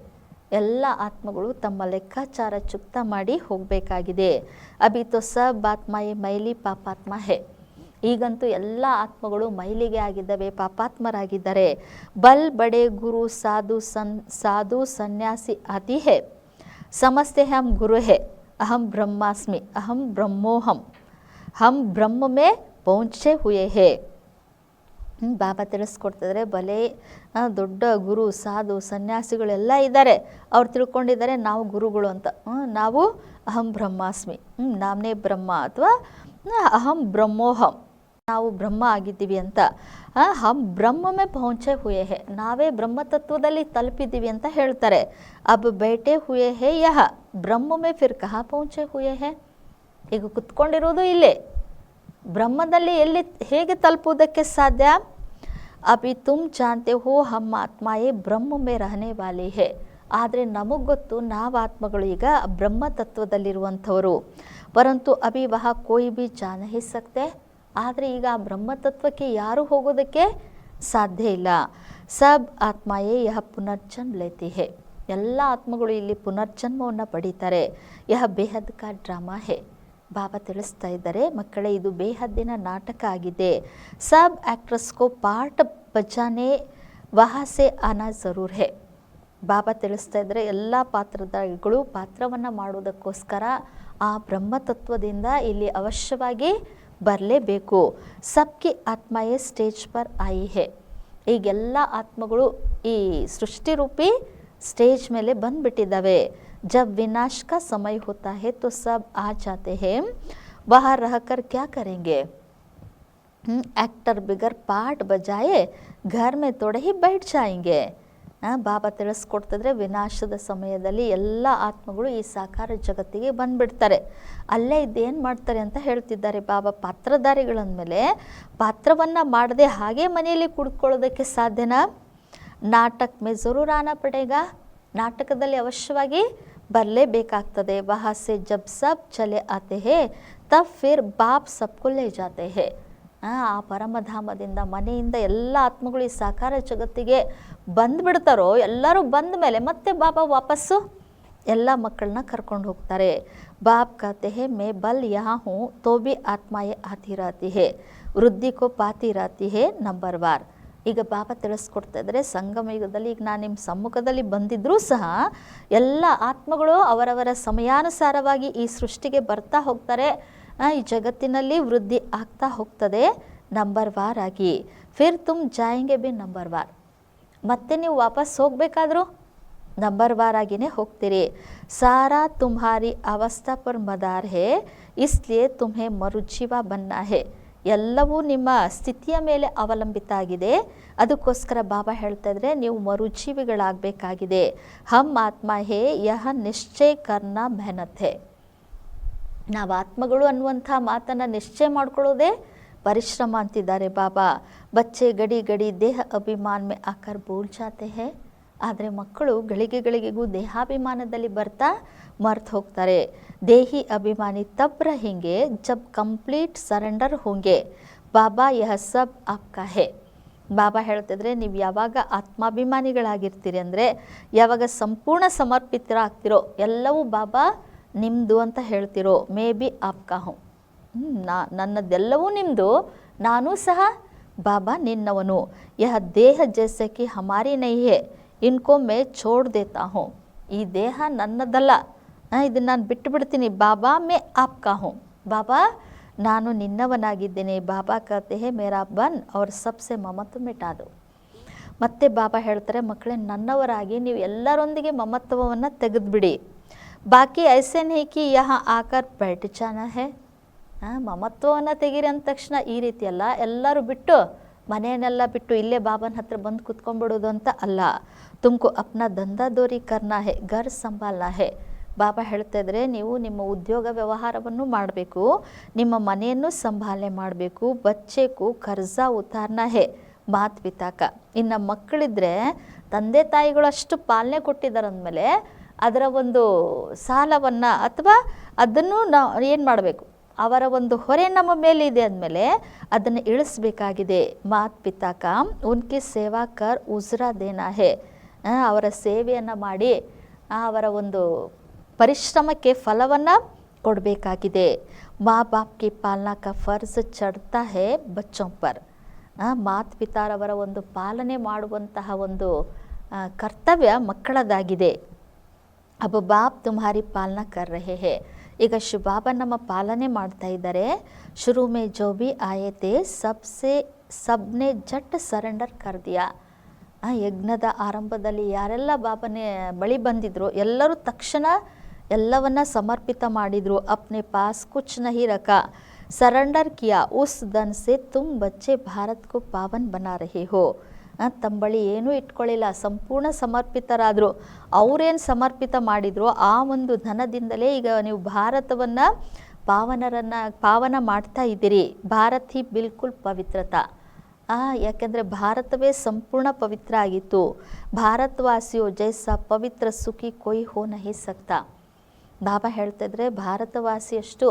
ಎಲ್ಲ ಆತ್ಮಗಳು ತಮ್ಮ ಲೆಕ್ಕಾಚಾರ ಚುಕ್ತ ಮಾಡಿ ಹೋಗಬೇಕಾಗಿದೆ. ಅಭಿ ತೋ ಸಬ್ ಆತ್ಮಾಯೇ ಮೈಲಿ ಪಾಪಾತ್ಮ ಹೇ. ಈಗಂತೂ ಎಲ್ಲ ಆತ್ಮಗಳು ಮೈಲಿಗೆ ಆಗಿದ್ದಾವೆ, ಪಾಪಾತ್ಮರಾಗಿದ್ದಾರೆ. ಬಲ್ ಬಡೆ ಗುರು ಸಾಧು ಸನ್ಯಾಸಿ ಆತಿ ಹೇ. ಸಮಸ್ತೆ ಹಮ್ ಗುರು ಹೇ. ಅಹಂ ಬ್ರಹ್ಮಾಸ್ಮಿ ಅಹಂ ಬ್ರಹ್ಮೋಹಂ. ಹಮ್ ಬ್ರಹ್ಮ ಮೇ ಪೌಂಚೆ ಹುಯೇ ಹೇ. ಬಾಬಾ ತಿಳಿಸ್ಕೊಡ್ತಿದ್ರೆ ಬಲೆ ದೊಡ್ಡ ಗುರು ಸಾಧು ಸನ್ಯಾಸಿಗಳೆಲ್ಲ ಇದ್ದಾರೆ. ಅವ್ರು ತಿಳ್ಕೊಂಡಿದ್ದಾರೆ ನಾವು ಗುರುಗಳು ಅಂತ. ನಾವು ಅಹಂ ಬ್ರಹ್ಮಾಸ್ಮಿ, ನಾಮನೇ ಬ್ರಹ್ಮ ಅಥವಾ ಅಹಂ ಬ್ರಹ್ಮೋಹಂ, ನಾವು ಬ್ರಹ್ಮ ಆಗಿದ್ದೀವಿ ಅಂತ. ಹಮ್ ಬ್ರಹ್ಮ ಮೇ ಪಹುಂಚೆ ಹುಯೇ ಹೇ. ನಾವೇ ಬ್ರಹ್ಮತತ್ವದಲ್ಲಿ ತಲುಪಿದ್ದೀವಿ ಅಂತ ಹೇಳ್ತಾರೆ. ಅಬ್ ಬೇಟೆ ಹುಯೇ ಹೇ ಯಹ ಬ್ರಹ್ಮ ಮೇ ಫಿರ್ ಕಹಾ ಪಹುಂಚೆ ಹುಯೇ ಹೇ. ಈಗ ಕುತ್ಕೊಂಡಿರೋದು ಇಲ್ಲೇ ಬ್ರಹ್ಮದಲ್ಲಿ ಎಲ್ಲಿ ಹೇಗೆ ತಲುಪುವುದಕ್ಕೆ ಸಾಧ್ಯ? ಅಭಿ ತುಮ್ ಜಾನ್ತೆ ಹೋ ಹಮ್ ಆತ್ಮಾಯೇ ಬ್ರಹ್ಮ ಮೇ ರಹನೆ ವಾಲಿ ಹೇ. ಆದರೆ ನಮಗೆ ಗೊತ್ತು ನಾವು ಆತ್ಮಗಳು ಈಗ ಬ್ರಹ್ಮ ತತ್ವದಲ್ಲಿರುವಂಥವರು. ಪರಂತು ಅಭಿ ವಹ ಕೋಯಿ ಬಿ ಜಾ ನಹೀ ಸಕ್ತೆ. ಆದರೆ ಈಗ ಆ ಬ್ರಹ್ಮತತ್ವಕ್ಕೆ ಯಾರೂ ಹೋಗೋದಕ್ಕೆ ಸಾಧ್ಯ ಇಲ್ಲ. ಸಬ್ ಆತ್ಮಾಯೇ ಯಹ ಪುನರ್ಜನ್ಮ ಲೇತಿ ಹೇ. ಎಲ್ಲ ಆತ್ಮಗಳು ಇಲ್ಲಿ ಪುನರ್ಜನ್ಮವನ್ನು ಪಡೀತಾರೆ. ಯಹ ಬೇಹದ್ ಕಾ ಡ್ರಾಮಾ ಹೇ. ಬಾಬಾ ತಿಳಿಸ್ತಾ ಇದ್ದಾರೆ, ಮಕ್ಕಳೇ ಇದು ಬೇಹದ್ದಿನ ನಾಟಕ ಆಗಿದೆ. ಸಬ್ ಆ್ಯಕ್ಟ್ರಸ್ಕೋ ಪಾರ್ಟ್ ಬಜಾನೆ ವಹಾಸೆ ಆನಾ ಜರೂರ್ ಹೇ. ಬಾಬಾ ತಿಳಿಸ್ತಾ ಇದ್ದಾರೆ, ಎಲ್ಲ ಪಾತ್ರಧಾರಿಗಳು ಪಾತ್ರವನ್ನು ಮಾಡುವುದಕ್ಕೋಸ್ಕರ ಆ ಬ್ರಹ್ಮತತ್ವದಿಂದ ಇಲ್ಲಿ ಅವಶ್ಯವಾಗಿ ಬರಲೇಬೇಕು. ಸಬ್ಕಿ ಆತ್ಮಾಯೇ ಸ್ಟೇಜ್ ಪರ್ ಆಯಿ ಹೇ. ಈಗೆಲ್ಲ ಆತ್ಮಗಳು ಈ ಸೃಷ್ಟಿರೂಪಿ ಸ್ಟೇಜ್ ಮೇಲೆ ಬಂದುಬಿಟ್ಟಿದ್ದಾವೆ. जब विनाश का समय होता है तो सब आ जाते हैं, वहाँ रहकर क्या करेंगे? एक्टर बिगर पार्ट बजाए घर में थोड़े ही बैठ जाएंगे. ಬಾಬಾ ತಿಳಿಸ್ಕೊಡ್ತಿದ್ರೆ, ವಿನಾಶದ ಸಮಯದಲ್ಲಿ ಎಲ್ಲ ಆತ್ಮಗಳು ಈ ಸಾಕಾರ ಜಗತ್ತಿಗೆ ಬಂದುಬಿಡ್ತಾರೆ. ಅಲ್ಲೇ ಇದ್ದೇನು ಮಾಡ್ತಾರೆ ಅಂತ ಹೇಳ್ತಿದ್ದಾರೆ ಬಾಬಾ. ಪಾತ್ರಧಾರಿಗಳಂದಮೇಲೆ ಪಾತ್ರವನ್ನು ಮಾಡದೆ ಹಾಗೆ ಮನೆಯಲ್ಲಿ ಕುಡ್ಕೊಳ್ಳೋದಕ್ಕೆ ಸಾಧ್ಯನಾ? ನಾಟಕ ಮೇ ಜರೂರ್ ಆನಾ ಪಡೇಗಾ. ನಾಟಕದಲ್ಲಿ ಅವಶ್ಯವಾಗಿ ಬರಲೇಬೇಕಾಗ್ತದೆ. ವಹಾ ಸೆ ಜಬ್ ಸಬ್ ಚಲೆ ಆತೆ ಹೇ ತಬ್ ಫಿರ್ ಬಾಪ್ ಸಬ್ಕೋ ಲೇ ಜಾತೆ ಹೇ. ಆ ಪರಮಧಾಮದಿಂದ ಮನೆಯಿಂದ ಎಲ್ಲ ಆತ್ಮಗಳು ಈ ಸಾಕಾರ ಜಗತ್ತಿಗೆ ಬಂದುಬಿಡ್ತಾರೋ, ಎಲ್ಲರೂ ಬಂದ ಮೇಲೆ ಮತ್ತೆ ಬಾಬಾ ವಾಪಸ್ಸು ಎಲ್ಲ ಮಕ್ಕಳನ್ನ ಕರ್ಕೊಂಡು ಹೋಗ್ತಾರೆ. ಬಾಪ್ ಕಹತೆ ಹೇ ಮೇ ಬಲ್ ಯಹಾ ಹೂ ತೋ ಬಿ ಆತ್ಮಾಯೇ ಆತಿ ರಾತಿ ಹೇ, ವೃದ್ಧಿ ಕೋ ಪಾತಿ ರಾತಿ ಹೇ ನಂಬರ್ ವಾರ್. ಈಗ ಬಾಬಾ ತಿಳಿಸ್ಕೊಡ್ತಾ ಇದ್ದಾರೆ, ಸಂಗಮ ಯುಗದಲ್ಲಿ ಈಗ ನಾನು ನಿಮ್ಮ ಸಮ್ಮುಖದಲ್ಲಿ ಬಂದಿದ್ದರೂ ಸಹ ಎಲ್ಲ ಆತ್ಮಗಳು ಅವರವರ ಸಮಯಾನುಸಾರವಾಗಿ ಈ ಸೃಷ್ಟಿಗೆ ಬರ್ತಾ ಹೋಗ್ತಾರೆ. ಈ ಜಗತ್ತಿನಲ್ಲಿ ವೃದ್ಧಿ ಆಗ್ತಾ ಹೋಗ್ತದೆ ನಂಬರ್ ವಾರ್ ಆಗಿ. ಫಿರ್ ತುಮ್ ಜಾಯಂಗೆ ಬಿ ನಂಬರ್ ವಾರ್. ಮತ್ತೆ ನೀವು ವಾಪಸ್ ಹೋಗಬೇಕಾದ್ರೂ ನಂಬರ್ ವಾರ್ ಆಗಿನೇ ಹೋಗ್ತೀರಿ. ಸಾರಾ ತುಮ್ಹಾರಿ ಅವಸ್ಥಾ ಪರ್ ಮದಾರ್ ಹೇ, ಇಸ್ಲಿಯೇ ತುಮ್ಹೆ ಮರುಜೀವ ಬನ್ನಾ ಹೇ. ಎಲ್ಲವೂ ನಿಮ್ಮ ಸ್ಥಿತಿಯ ಮೇಲೆ ಅವಲಂಬಿತ ಆಗಿದೆ. ಅದಕ್ಕೋಸ್ಕರ ಬಾಬಾ ಹೇಳ್ತಾ ಇದ್ರೆ, ನೀವು ಮರುಜೀವಿಗಳಾಗಬೇಕಾಗಿದೆ. ಹಮ್ ಆತ್ಮ ಹೇ ಯಹ ನಿಶ್ಚಯ ಕರ್ನಾ ಮೆಹನತ್ ಹೇ. ನಾವು ಆತ್ಮಗಳು ಅನ್ನುವಂಥ ಮಾತನ್ನು ನಿಶ್ಚಯ ಮಾಡ್ಕೊಳ್ಳೋದೇ ಪರಿಶ್ರಮ ಅಂತಿದ್ದಾರೆ ಬಾಬಾ. ಬಚ್ಚೆ ಗಡಿ ಗಡಿ ದೇಹ ಅಭಿಮಾನ ಮೇ ಆಕರ್ ಭೂಲ್ ಜಾತೆ ಹೇ. ಆದರೆ ಮಕ್ಕಳು ಗಳಿಗೆ ಗಳಿಗೆಗೂ ದೇಹಾಭಿಮಾನದಲ್ಲಿ ಬರ್ತಾ ಮರ್ತು ಹೋಗ್ತಾರೆ. ದೇಹಿ ಅಭಿಮಾನಿ ತಬ್ रहेंगे जब ಕಂಪ್ಲೀಟ್ ಸರೆಂಡರ್ ಹೋಂಗೆ. ಬಾಬಾ ಯಹ ಸಬ್ ಆಪ್ಕಾ ಹೇ. ಬಾಬಾ ಹೇಳ್ತಿದ್ರೆ, ನೀವು ಯಾವಾಗ ಆತ್ಮಾಭಿಮಾನಿಗಳಾಗಿರ್ತೀರಿ ಅಂದರೆ, ಯಾವಾಗ ಸಂಪೂರ್ಣ ಸಮರ್ಪಿತರಾಗ್ತಿರೋ, ಎಲ್ಲವೂ ಬಾಬಾ ನಿಮ್ಮದು ಅಂತ ಹೇಳ್ತಿರೋ. May be ಆಪ್ಕಾ ಹೂँ. ನನ್ನದೆಲ್ಲವೂ ನಿಮ್ಮದು, ನಾನೂ ಸಹ ಬಾಬಾ ನಿನ್ನವನು. ಯಹ ದೇಹ ಜೈಸೆ ಕಿ ಹಮಾರಿ ನಹೀ ಹೇ, ಇನ್ಕೋ ಮೇ ಛೋಡ್ ದೇತಾ ಹೂँ. ಈ ದೇಹ ನನ್ನದಲ್ಲ, ಇದನ್ನು ನಾನು ಬಿಟ್ಟು ಬಿಡ್ತೀನಿ. ಬಾಬಾ ಮೇ ಆಪ್ಕಾ ಹೂँ. ಬಾಬಾ ನಾನು ನಿನ್ನವನಾಗಿದ್ದೇನೆ. ಬಾಬಾ ಕಹತೆ ಹೇ ಮೇರಾ ಬನ್ ಅವ್ರ ಸಬ್ಸೆ ಮಮತ್ವ ಮಿಟಾದು. ಮತ್ತೆ ಬಾಬಾ ಹೇಳ್ತಾರೆ, ಮಕ್ಕಳೇ ನನ್ನವರಾಗಿ ನೀವು ಎಲ್ಲರೊಂದಿಗೆ ಮಮತ್ವವನ್ನು ತೆಗೆದುಬಿಡಿ. ಬಾಕಿ ಐಸೆ ನಹೀ ಕಿ ಯಹ ಆಕರ್ ಬೈಠ್ ಜಾನಾ ಹೇ. ಮಮತ್ವವನ್ನು ತೆಗೀರಿ ಅಂದ ತಕ್ಷಣ ಈ ರೀತಿ ಅಲ್ಲ, ಎಲ್ಲರೂ ಬಿಟ್ಟು ಮನೆಯನ್ನೆಲ್ಲ ಬಿಟ್ಟು ಇಲ್ಲೇ ಬಾಬನ ಹತ್ರ ಬಂದು ಕುತ್ಕೊಂಡ್ಬಿಡೋದು ಅಂತ ಅಲ್ಲ. ತುಮಕು ಅಪ್ನಾ ದಂಧಾದೋರಿ ಕರ್ನಾ ಹೇ, ಘರ್ ಸಂಭಾಲ್ನಾ ಹೇ. ಬಾಬಾ ಹೇಳ್ತಾ ಇದ್ರೆ, ನೀವು ನಿಮ್ಮ ಉದ್ಯೋಗ ವ್ಯವಹಾರವನ್ನು ಮಾಡಬೇಕು, ನಿಮ್ಮ ಮನೆಯನ್ನು ಸಂಭಾಲನೆ ಮಾಡಬೇಕು. ಬಚ್ಚೆಗೂ ಕರ್ಜಾ ಉತಾರ್ನಾ ಹೇ ಮಾತ್ ಪಿತಾಕ. ಇನ್ನು ಮಕ್ಕಳಿದ್ರೆ ತಂದೆ ತಾಯಿಗಳು ಅಷ್ಟು ಪಾಲನೆ ಕೊಟ್ಟಿದ್ದಾರೆ ಅಂದಮೇಲೆ ಅದರ ಒಂದು ಸಾಲವನ್ನು ಅಥವಾ ಅದನ್ನು ನಾವು ಏನು ಮಾಡಬೇಕು, ಅವರ ಒಂದು ಹೊರೆ ನಮ್ಮ ಮೇಲಿದೆ ಅಂದಮೇಲೆ ಅದನ್ನು ಇಳಿಸಬೇಕಾಗಿದೆ. ಮಾತ್ ಪಿತಾಕ ಉನ್ಕಿ ಸೇವಾ ಕರ್ ಉಜ್ರಾ ದೇನಾ ಹೇ. ಅವರ ಸೇವೆಯನ್ನು ಮಾಡಿ ಅವರ ಒಂದು ಪರಿಶ್ರಮಕ್ಕೆ ಫಲವನ್ನು ಕೊಡಬೇಕಾಗಿದೆ. ಮಾ ಬಾಪ್ ಕಿ ಪಾಲನಾ ಕಾ ಫರ್ಜ್ ಚಡ್ತಾ ಹೇ ಬಚ್ಚೋಂ ಪರ್. ಮಾತ್ ಪಿತಾರವರ ಒಂದು ಪಾಲನೆ ಮಾಡುವಂತಹ ಒಂದು ಕರ್ತವ್ಯ ಮಕ್ಕಳದಾಗಿದೆ. ಅಬ್ ಬಾಪ್ ತುಮ್ಹಾರಿ ಪಾಲನಾ ಕರ್ ರಹೆ ಹೇ. ಈಗ ಶಿವಬಾಬಾ ನಮ್ಮ ಪಾಲನೆ ಮಾಡ್ತಾ ಇದ್ದಾರೆ. ಶುರು ಮೇ ಜೋ ಬಿ ಆಯೇ ತೆ ಸಬ್ನೆ ಜಟ್ ಸರೆಂಡರ್ ಕರ್ ದಿಯಾ. ಯಜ್ಞದ ಆರಂಭದಲ್ಲಿ ಯಾರೆಲ್ಲ ಬಾಬನೇ ಬಳಿ ಬಂದಿದ್ರು ಎಲ್ಲರೂ ತಕ್ಷಣ ಎಲ್ಲವನ್ನ ಸಮರ್ಪಿತ ಮಾಡಿದರು. ಅಪ್ನೆ ಪಾಸ್ ಕುಚ್ ನಹಿ ರಖಾ, ಸರೆಂಡರ್ ಕಿಯಾ. ಉಸ್ ದನ್ ಸೆ ತುಮ್ ಬಚ್ಚೆ ಭಾರತ್ ಕೋ ಪಾವನ್ ಬನಾ ರಹೆ ಹೋ. ತಮ್ಮ ಬಳಿ ಏನೂ ಇಟ್ಕೊಳ್ಳಿಲ್ಲ, ಸಂಪೂರ್ಣ ಸಮರ್ಪಿತರಾದರು. ಅವರೇನು ಸಮರ್ಪಿತ ಮಾಡಿದ್ರು ಆ ಒಂದು ಧನದಿಂದಲೇ ಈಗ ನೀವು ಭಾರತವನ್ನು ಪಾವನ ಮಾಡ್ತಾ ಇದ್ದೀರಿ. ಭಾರತ್ ಹಿ ಬಿಲ್ಕುಲ್ ಪವಿತ್ರತಾ. ಯಾಕೆಂದರೆ ಭಾರತವೇ ಸಂಪೂರ್ಣ ಪವಿತ್ರ ಆಗಿತ್ತು. ಭಾರತವಾಸಿಯೋ ಜೈಸಾ ಪವಿತ್ರ ಸುಖಿ ಕೊಯ್ ಹೋ ನಹಿ ಸಕ್ತಾ. ಬಾಬಾ ಹೇಳ್ತಿದ್ರೆ ಭಾರತವಾಸಿಯಷ್ಟು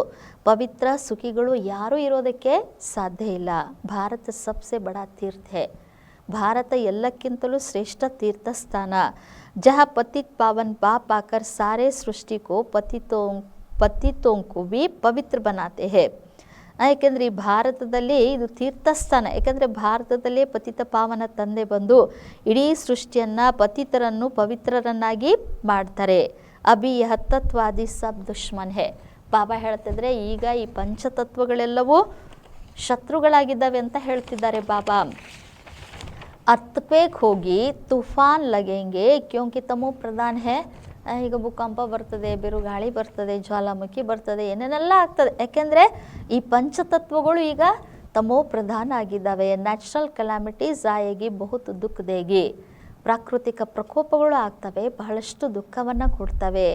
ಪವಿತ್ರ ಸುಖಿಗಳು ಯಾರೂ ಇರೋದಕ್ಕೆ ಸಾಧ್ಯ ಇಲ್ಲ. ಭಾರತ ಸಬ್ಸೆ ಬಡಾ ತೀರ್ಥ ಹೈ. ಭಾರತ ಎಲ್ಲಕ್ಕಿಂತಲೂ ಶ್ರೇಷ್ಠ ತೀರ್ಥಸ್ಥಾನ. ಜಹ ಪತಿತ್ ಪಾವನ್ ಬಾಪ್ ಆಕರ್ ಸಾರೇ ಸೃಷ್ಟಿ ಕೋ ಪತಿತೋಂಕು ಭಿ ಪವಿತ್ರ ಬನಾತೆ ಹೈ. ಏಕೆಂದರೆ ಈ ಭಾರತದಲ್ಲಿ ಇದು ತೀರ್ಥಸ್ಥಾನ. ಏಕೆಂದರೆ ಭಾರತದಲ್ಲೇ ಪತಿತ ಪಾವನ ತಂದೆ ಬಂದು ಇಡೀ ಸೃಷ್ಟಿಯನ್ನು ಪತಿತರನ್ನು ಪವಿತ್ರರನ್ನಾಗಿ ಮಾಡ್ತಾರೆ. ಅಭಿ ಯಹ ತತ್ವಾದಿ ಸಬ್ ದುಶ್ಮನ್ ಹೇ. ಬಾಬಾ ಹೇಳ್ತಿದ್ರೆ ಈಗ ಈ ಪಂಚತತ್ವಗಳೆಲ್ಲವೂ ಶತ್ರುಗಳಾಗಿದ್ದಾವೆ ಅಂತ ಹೇಳ್ತಿದ್ದಾರೆ ಬಾಬಾ. ಅರ್ಥಕ್ವೇಕ್ ಹೋಗಿ ತುಫಾನ್ ಲಗೆಂಗೆ ಕ್ಯೋಂಕಿ ತಮೋ ಪ್ರಧಾನ್ ಹೇ. ಈಗ ಭೂಕಂಪ ಬರ್ತದೆ, ಬಿರುಗಾಳಿ ಬರ್ತದೆ, ಜ್ವಾಲಾಮುಖಿ ಬರ್ತದೆ, ಏನೇನೆಲ್ಲ ಆಗ್ತದೆ. ಯಾಕೆಂದರೆ ಈ ಪಂಚತತ್ವಗಳು ಈಗ ತಮೋ ಪ್ರಧಾನ ಆಗಿದ್ದಾವೆ. ನ್ಯಾಚುರಲ್ ಕೆಲಾಮಿಟೀಸ್ ಆಯೇಗಿ ಬಹುತ್ ದುಃಖ ದೇಗಿ. ಪ್ರಾಕೃತಿಕ ಪ್ರಕೋಪಗಳು ಆಗ್ತವೆ, ಬಹಳಷ್ಟು ದುಃಖವನ್ನು ಕೊಡ್ತವೆ.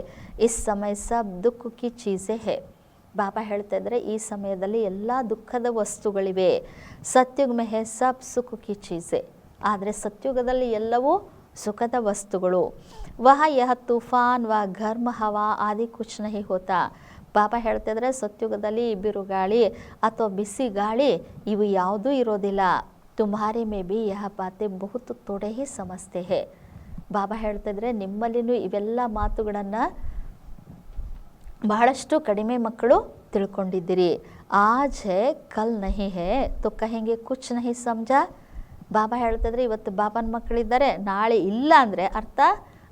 ಇಸ್ ಸಮಯ ಸಬ್ ದುಃಖ ಕಿ ಚೀಸೆ ಹೇ. ಬಾಬಾ ಹೇಳ್ತಾ ಇದ್ದಾರೆ ಈ ಸಮಯದಲ್ಲಿ ಎಲ್ಲ ದುಃಖದ ವಸ್ತುಗಳಿವೆ. ಸತ್ಯುಗ್ ಮೇ ಹೇ ಸಬ್ ಸುಖ ಕಿ ಚೀಸೆ. ಆದರೆ ಸತ್ಯುಗದಲ್ಲಿ ಎಲ್ಲವೂ ಸುಖದ ವಸ್ತುಗಳು. ವಹ ಯಹ ತೂಫಾನ್ ವ ಘರ್ಮ ಹವಾ ಆದಿ ಕುಚ್ ನಹಿ ಹೋತಾ. ಬಾಬಾ ಹೇಳ್ತಿದ್ರೆ ಸತ್ಯುಗದಲ್ಲಿ ಬಿರುಗಾಳಿ ಅಥವಾ ಬಿಸಿ ಗಾಳಿ ಇವು ಯಾವುದೂ ಇರೋದಿಲ್ಲ. ತುಮ್ಹಾರೆ ಮೇ ಬಿ ಯಹ ಬಾತೆ ಬಹುತ್ ತೊಡೆ ಹಿ ಸಮಸ್ತೆ ಹೇ. ಬಾಬಾ ಹೇಳ್ತಿದ್ರೆ ನಿಮ್ಮಲ್ಲಿನೂ ಇವೆಲ್ಲ ಮಾತುಗಳನ್ನು ಬಹಳಷ್ಟು ಕಡಿಮೆ ಮಕ್ಕಳು ತಿಳ್ಕೊಂಡಿದ್ದೀರಿ. ಆಜ್ ಹೇ ಕಲ್ ನಹಿ ಹೇ ತೋ ಕಹೆಂಗೆ ಕುಚ್ ನಹಿ ಸಮಜಾ. ಬಾಬಾ ಹೇಳ್ತಿದ್ರೆ ಇವತ್ತು ಬಾಬನ ಮಕ್ಕಳಿದ್ದಾರೆ, ನಾಳೆ ಇಲ್ಲ ಅಂದರೆ ಅರ್ಥ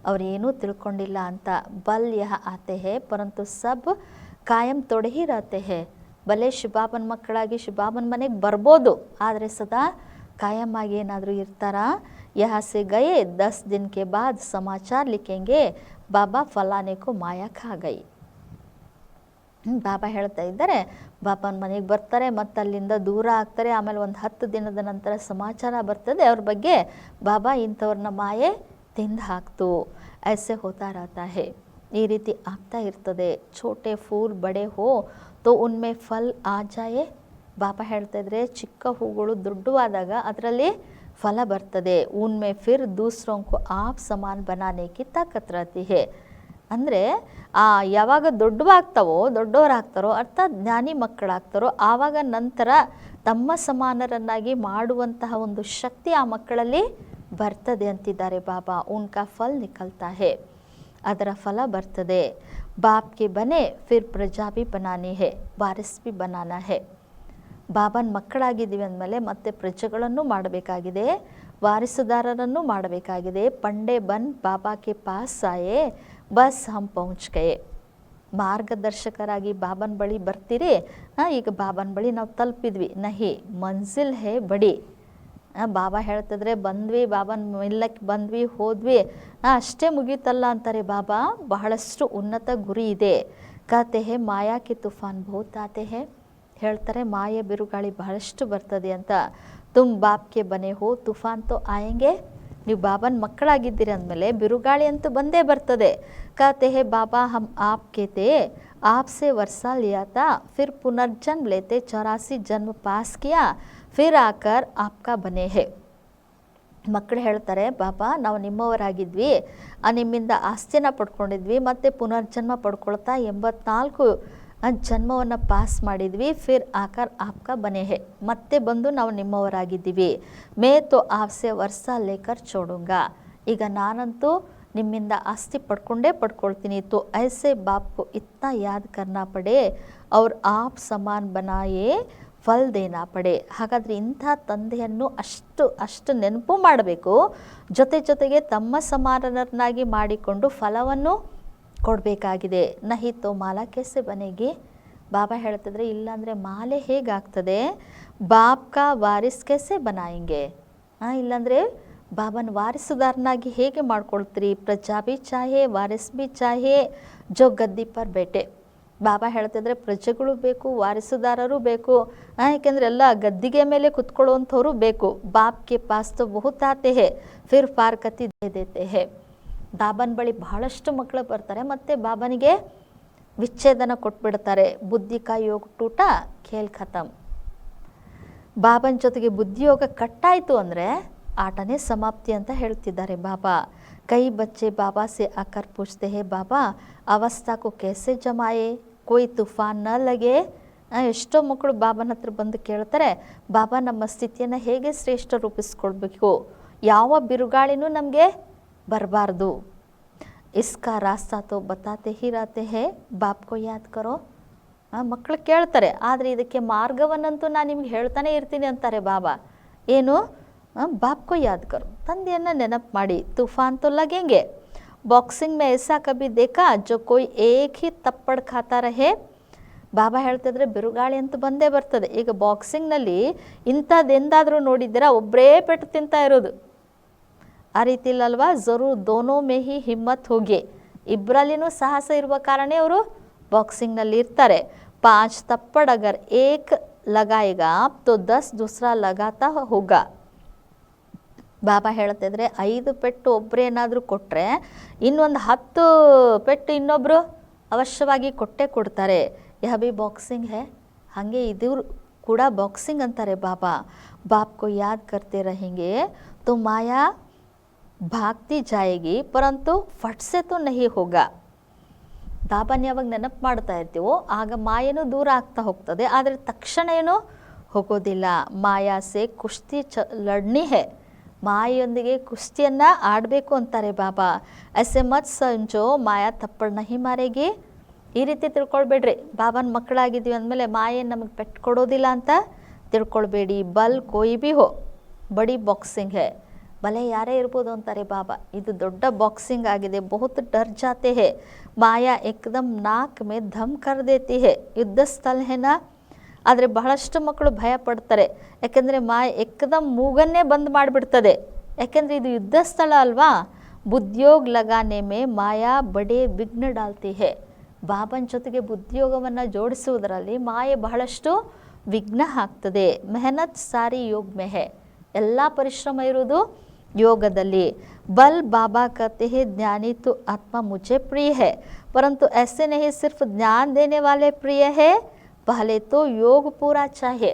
ಅವರೇನೂ ತಿಳ್ಕೊಂಡಿಲ್ಲ ಅಂತ. ಬಲ್ ಯಹ ಆತೆ ಹೇ ಪರಂತು ಸಬ್ ಕಾಯಂ ತೊಡೆ ಹಿ ರಹತೆ ಹೇ. ಭಲೆ ಶಿಬಾಬನ ಮಕ್ಕಳಾಗಿ ಶಿಬಾಬನ ಮನೆಗೆ ಬರ್ಬೋದು, ಆದರೆ ಸದಾ ಕಾಯಂ ಆಗಿ ಏನಾದರೂ ಇರ್ತಾರಾ. ಯಹ ಸೆ ಗಯೆ 10 ದಿನ ಕೆ ಬಾದ್ ಸಮಾಚಾರ ಲಿಖೆಂಗೆ ಬಾಬಾ ಫಲಾನೆ ಕೋ ಮಾಯಾ ಖಾ ಗೈ. ಬಾಬಾ ಹೇಳ್ತಾ ಇದ್ದಾರೆ ಬಾಬನ ಮನೆಗೆ ಬರ್ತಾರೆ ಮತ್ತು ಅಲ್ಲಿಂದ ದೂರ ಆಗ್ತಾರೆ. ಆಮೇಲೆ ಒಂದು 10 ದಿನದ ನಂತರ ಸಮಾಚಾರ ಬರ್ತದೆ ಅವ್ರ ಬಗ್ಗೆ, ಬಾಬಾ ಇಂಥವ್ರನ್ನ ಮಾಯೆ ತಿಂದು ಹಾಕ್ತು. ಐಸೆ ಹೋತಾ ರಹತಾ ಹೇ. ಈ ರೀತಿ ಆಗ್ತಾ ಇರ್ತದೆ. ಛೋಟೆ ಫೂಲ್ ಬಡೆ ಹೋ ತೋ ಉನ್ಮೆ ಫಲ್ ಆ ಜಾಯೆ. ಬಾಬಾ ಹೇಳ್ತಾ ಇದ್ರೆ ಚಿಕ್ಕ ಹೂಗಳು ದೊಡ್ಡವಾದಾಗ ಅದರಲ್ಲಿ ಫಲ ಬರ್ತದೆ. ಉನ್ಮೆ ಫಿರ್ ದೂಸರೋಂಕು ಆಪ್ ಸಮಾನ್ ಬನಾನೆ ಕಿ ತಾಕತ್ ರಹತಿ ಹೇ. ಅಂದರೆ ಯಾವಾಗ ದೊಡ್ಡವರಾಗ್ತಾರೋ ಅರ್ಥಾತ್ ಜ್ಞಾನಿ ಮಕ್ಕಳಾಗ್ತಾರೋ ಆವಾಗ ನಂತರ ತಮ್ಮ ಸಮಾನರನ್ನಾಗಿ ಮಾಡುವಂತಹ ಒಂದು ಶಕ್ತಿ ಆ ಮಕ್ಕಳಲ್ಲಿ ಬರ್ತದೆ ಅಂತಿದ್ದಾರೆ ಬಾಬಾ. ಉನ್ಕಾ ಫಲ್ ನಿಕಲ್ತಾ ಹೇ. ಅದರ ಫಲ ಬರ್ತದೆ. ಬಾಪ್ ಕೆ ಬನೆ ಫಿರ್ ಪ್ರಜಾ ಬಿ ಬನಾನಿ ಹೇ ವಾರಿಸ್ ಬಿ ಬನಾನಾ ಹೇ. ಬಾಬನ ಮಕ್ಕಳಾಗಿದ್ದೀವಿ ಅಂದಮೇಲೆ ಮತ್ತೆ ಪ್ರಜೆಗಳನ್ನು ಮಾಡಬೇಕಾಗಿದೆ, ವಾರಿಸುದಾರರನ್ನು ಮಾಡಬೇಕಾಗಿದೆ. ಪಂಡೆ ಬನ್ ಬಾಬಾ ಕೆ ಪಾಸ್ ಆಯೆ ಬಸ್ ಹಮ್ ಪಹುಂಚ್ ಗಯೆ. ಮಾರ್ಗದರ್ಶಕರಾಗಿ ಬಾಬನ ಬಳಿ ಬರ್ತೀರಿ, ಈಗ ಬಾಬನ ಬಳಿ ನಾವು ತಲುಪಿದ್ವಿ. ನಹಿ ಮಂಜಿಲ್ ಹೇ ಬಡಿ. ಬಾಬಾ ಹೇಳ್ತಿದ್ರೆ ಬಂದ್ವಿ, ಬಾಬನ ಮಿಲ್ಲಕ್ಕೆ ಬಂದ್ವಿ, ಹೋದ್ವಿ, ಅಷ್ಟೇ ಮುಗೀತಲ್ಲ ಅಂತಾರೆ ಬಾಬಾ. ಬಹಳಷ್ಟು ಉನ್ನತ ಗುರಿ ಇದೆ. ಕತೆ ಹೇ ಮಾಯಾ ಕಿ ತುಫಾನ್ ಬಹುತ್ ಆತೆ ಹೇ. ಹೇಳ್ತಾರೆ ಮಾಯೆ ಬಿರುಗಾಳಿ ಬಹಳಷ್ಟು ಬರ್ತದೆ ಅಂತ. ತುಮ್ ಬಾಪ್ಗೆ ಬನೆ ಹೋ ತುಫಾನ್ ತೋ ಆಯಂಗೆ. ನೀವು ಬಾಬನ ಮಕ್ಕಳಾಗಿದ್ದೀರಿ ಅಂದಮೇಲೆ ಬಿರುಗಾಳಿ ಅಂತೂ ಬಂದೇ ಬರ್ತದೆ. ಕತೆ ಹೇ ಬಾಬಾ ಹಮ್ ಆಪ್ಗೆ ತೇ आपसे वर्षा लिया था, फिर पुनर्जन्म लेते 84 जन्म पास किया, फिर आकर आपका बने है. ಮಕ್ಕಳು ಹೇಳ್ತಾರೆ ಬಾಬಾ ನಾವು ನಿಮ್ಮವರಾಗಿದ್ವಿ, ನಿಮ್ಮಿಂದ ಆಸ್ತಿನ ಪಡ್ಕೊಂಡಿದ್ವಿ, ಮತ್ತು ಪುನರ್ಜನ್ಮ ಪಡ್ಕೊಳ್ತಾ 84 ಜನ್ಮವನ್ನು ಪಾಸ್ ಮಾಡಿದ್ವಿ. ಫಿರ್ ಆಕರ್ ಆಪ್ಕಾ ಬನೆ ಹೇ. ಮತ್ತೆ ಬಂದು ನಾವು ನಿಮ್ಮವರಾಗಿದ್ದೀವಿ. ಮೇ ತೋ ಆಪ್ಸೆ ವರ್ಷ ಲೇಕರ್ ಚೋಡುಂಗಾ. ಈಗ ನಾನಂತೂ ನಿಮ್ಮಿಂದ ಆಸ್ತಿ ಪಡ್ಕೊಳ್ತೀನಿ. ತೋ ಐಸೆ ಬಾಪ್ ಕೋ ಇತ್ನಾ ಯಾದ್ ಕರ್ನಾ ಪಡೆ ಅವ್ರ ಆಪ್ ಸಮಾನ್ ಬನಾಯೇ ಫಲ್ ದೇನಾ ಪಡೆ. ಹಾಗಾದರೆ ಇಂಥ ತಂದೆಯನ್ನು ಅಷ್ಟು ನೆನಪು ಮಾಡಬೇಕು, ಜೊತೆಗೆ ತಮ್ಮ ಸಮಾನರನ್ನಾಗಿ ಮಾಡಿಕೊಂಡು ಫಲವನ್ನು ಕೊಡಬೇಕಾಗಿದೆ. ನಹಿ ತೋ ಮಾಲಾ ಕೇಸೆ ಬನೆಗಿ. ಬಾಬಾ ಹೇಳ್ತಿದ್ರೆ ಇಲ್ಲಾಂದರೆ ಮಾಲೆ ಹೇಗಾಗ್ತದೆ. ಬಾಪ್ ಕಾ ವಾರಿಸ್ ಕೇಸೆ ಬನಾಯಿಂಗೆ. ಇಲ್ಲಾಂದರೆ ಬಾಬನ ವಾರಿಸುದಾರನಾಗಿ ಹೇಗೆ ಮಾಡ್ಕೊಳ್ತೀರಿ. ಪ್ರಜಾ ಬಿ ಚಾಹೆ ವಾರಿಸ್ ಬಿ ಚಾಹೆ ಜೋ ಗದ್ದಿ ಪರ್ ಬೇಟೆ. ಬಾಬಾ ಹೇಳ್ತಿದ್ರೆ ಪ್ರಜೆಗಳು ಬೇಕು, ವಾರಿಸುದಾರರು ಬೇಕು, ಯಾಕೆಂದರೆ ಎಲ್ಲ ಗದ್ದಿಗೆ ಮೇಲೆ ಕುತ್ಕೊಳ್ಳುವಂಥವ್ರು ಬೇಕು. ಬಾಪ್ಗೆ ಪಾಸ್ ತೋ ಬಹುತ್ ಆತೆ ಹೇ ಫಿರ್ ಫಾರ್ಕತಿ ದೇ ದೇತೆ ಹೇ. ಬಾಬನ ಬಳಿ ಬಹಳಷ್ಟು ಮಕ್ಕಳು ಬರ್ತಾರೆ, ಮತ್ತು ಬಾಬನಿಗೆ ವಿಚ್ಛೇದನ ಕೊಟ್ಬಿಡ್ತಾರೆ. ಬುದ್ಧಿ ಕಾ ಯೋಗ ಟೂಟ ಖೇಲ್ ಖತಮ್. ಬಾಬನ ಜೊತೆಗೆ ಬುದ್ಧಿಯೋಗ ಕಟ್ಟಾಯಿತು ಅಂದರೆ ಆಟನೇ ಸಮಾಪ್ತಿ ಅಂತ ಹೇಳ್ತಿದ್ದಾರೆ ಬಾಬಾ. ಕೈ ಬಚ್ಚೆ ಬಾಬಾ ಸೆ ಆಕರ್ ಪೂछते हैं ಬಾಬಾ ಅವಸ್ಥಾ ಕೋ कैसे ಜಮಾಯೆ ಕೋಯಿ ತುಫಾನ್ ನ ಲಗೆ. ಎಷ್ಟೋ ಮಕ್ಕಳು ಬಾಬನ ಹತ್ರ ಬಂದು ಕೇಳ್ತಾರೆ, ಬಾಬಾ ನಮ್ಮ ಸ್ಥಿತಿಯನ್ನು ಹೇಗೆ ಶ್ರೇಷ್ಠ ರೂಪಿಸ್ಕೊಳ್ಬೇಕು, ಯಾವ ಬಿರುಗಾಳಿನೂ ನಮಗೆ ಬರಬಾರ್ದು. ಇಸ್ಕಾ ರಾಸ್ತಾ ತೋ ಬತಾತೆ ಹಿ ರಾತೆ ಹೇ ಬಾಪ್ ಕೋ ಯಾದ್ ಕರೋ. ಮಕ್ಕಳು ಕೇಳ್ತಾರೆ, ಆದರೆ ಇದಕ್ಕೆ ಮಾರ್ಗವನ್ನಂತೂ ನಾನು ನಿಮ್ಗೆ ಹೇಳ್ತಾನೆ ಇರ್ತೀನಿ ಅಂತಾರೆ ಬಾಬಾ. ಏನು? ಬಾಪ್ ಕೋ ಯಾದ್ ಕರೋ, ತಂದೆಯನ್ನು ನೆನಪು ಮಾಡಿ. ತೂಫಾನ್ ತೋ ಲಗೆಂಗೆ. ಬಾಕ್ಸಿಂಗ್ ಮೇ ಐಸಾ ಕಭಿ ದೇಖಾ ಜೋ ಕೋಯಿ ಏಕ್ ಹಿ ತಪ್ಪಡ್ ಖಾತಾ ರಹೆ. ಬಾಬಾ ಹೇಳ್ತಿದ್ರೆ ಬಿರುಗಾಳಿ ಅಂತ ಬಂದೇ ಬರ್ತದೆ. ಈಗ ಬಾಕ್ಸಿಂಗ್ನಲ್ಲಿ ಇಂಥದ್ದೆಂದಾದರೂ ನೋಡಿದ್ದೀರಾ? ಒಬ್ಬರೇ ಪೆಟ್ಟು ತಿಂತಾ ಇರೋದು. ಆ ರೀತಿ ಇಲ್ಲಲ್ವಾ? ಜರೂರ್ ದೋನೋ ಮೇ ಹಿ ಹಿಮ್ಮತ್ ಹೋಗಿ, ಇಬ್ಬರಲ್ಲಿನೂ ಸಾಹಸ ಇರುವ ಕಾರಣ ಅವರು ಬಾಕ್ಸಿಂಗ್ನಲ್ಲಿ ಇರ್ತಾರೆ. 5 ತಪ್ಪಡ್ ಅಗರ್ ಏಕ್ ಲಗಾएगा तो 10 दूसरा लगाता होगा. ಬಾಬಾ ಹೇಳ್ತಿದ್ರೆ 5 ಪೆಟ್ಟು ಒಬ್ಬರೇನಾದರೂ ಕೊಟ್ಟರೆ ಇನ್ನೊಂದು 10 ಪೆಟ್ಟು ಇನ್ನೊಬ್ಬರು ಅವಶ್ಯವಾಗಿ ಕೊಟ್ಟೇ ಕೊಡ್ತಾರೆ. ಯಹ ಬಿ ಬಾಕ್ಸಿಂಗ್ ಹೇ. ಹಾಗೆ ಇದು ಕೂಡ ಬಾಕ್ಸಿಂಗ್ ಅಂತಾರೆ ಬಾಬಾ. ಬಾಪ್ ಕೋ ಯಾದ್ ಕರ್ತೆ रहेंगे तो ಮಾಯಾ ಭಾಗ್ತಿ ಜಾಯೇಗಿ ಪರಂತು ಫಟ್ ಸೆ ತೋ ನಹಿ ಹೋಗಾ. ಬಾಬಾನ ಯಾವಾಗ ನೆನಪು ಮಾಡ್ತಾ ಇರ್ತೀವೋ ಆಗ ಮಾಯೇನೂ ದೂರ ಆಗ್ತಾ ಹೋಗ್ತದೆ, ಆದರೆ ತಕ್ಷಣ ಏನೂ ಹೋಗೋದಿಲ್ಲ. ಮಾಯಾಸೆ ಕುಸ್ತಿ ಲಡ್ನಿ ಹೇ. ಮಾಯೆಯೊಂದಿಗೆ ಕುಸ್ತಿಯನ್ನು ಆಡಬೇಕು ಅಂತಾರೆ ಬಾಬಾ. ಐಸೆ ಮತ್ ಸಂಜೋ ಮಾಯಾ ತಪ್ಪಡ್ ನಹಿ ಮಾರೇಗಿ. ಈ ರೀತಿ ತಿಳ್ಕೊಳ್ಬೇಡ್ರಿ, ಬಾಬನ ಮಕ್ಕಳಾಗಿದ್ದೀವಿ ಅಂದಮೇಲೆ ಮಾಯೆ ನಮಗೆ ಪೆಟ್ಟು ಕೊಡೋದಿಲ್ಲ ಅಂತ ತಿಳ್ಕೊಳ್ಬೇಡಿ. ಬಲ್ ಕೋಯಿ ಬಿ ಹೋ ಬಡಿ ಬಾಕ್ಸಿಂಗ್ ಹೇ. ಭಲೆ ಯಾರೇ ಇರ್ಬೋದು ಅಂತಾರೆ ಬಾಬಾ, ಇದು ದೊಡ್ಡ ಬಾಕ್ಸಿಂಗ್ ಆಗಿದೆ. ಬಹುತ್ ಡರ್ ಜಾತೆ ಹೇ. ಮಾಯಾ ಏಕದಮ್ ನಾಕ್ ಮೇ ಧಮ್ ಕರ್ ದೇತಿ ಹೇ. ಯುದ್ಧ ಸ್ಥಳ ಹೇನಾ. ಆದರೆ ಬಹಳಷ್ಟು ಮಕ್ಕಳು ಭಯ ಪಡ್ತಾರೆ, ಯಾಕೆಂದರೆ ಮಾಯೆ ಏಕದಮ್ ಮೂಗನ್ನೇ ಬಂದ್ ಮಾಡಿಬಿಡ್ತದೆ. ಯಾಕೆಂದರೆ ಇದು ಯುದ್ಧ ಸ್ಥಳ ಅಲ್ವಾ. ಬುದ್ಧಿಯೋಗ ಲಗಾನೆ ಮೇ ಮಾಯಾ ಬಡೇ ವಿಘ್ನ ಡಾಲ್ತಿ ಹೇ. ಬಾಬನ ಜೊತೆಗೆ ಬುದ್ಧಿಯೋಗವನ್ನು ಜೋಡಿಸುವುದರಲ್ಲಿ ಮಾಯೆ ಬಹಳಷ್ಟು ವಿಘ್ನ ಹಾಕ್ತದೆ. ಮೆಹನತ್ ಸಾರಿ ಯೋಗ ಮೇ ಹೇ. ಎಲ್ಲ ಪರಿಶ್ರಮ ಇರುವುದು ಯೋಗದಲ್ಲಿ. ಬಲ್ ಬಾಬಾ कहते हैं ज्ञानी तो आत्मा मुझे प्रिय है, परंतु ऐसे नहीं सिर्फ ज्ञान देने वाले प्रिय है, पहले तो योग पूरा चाहिए.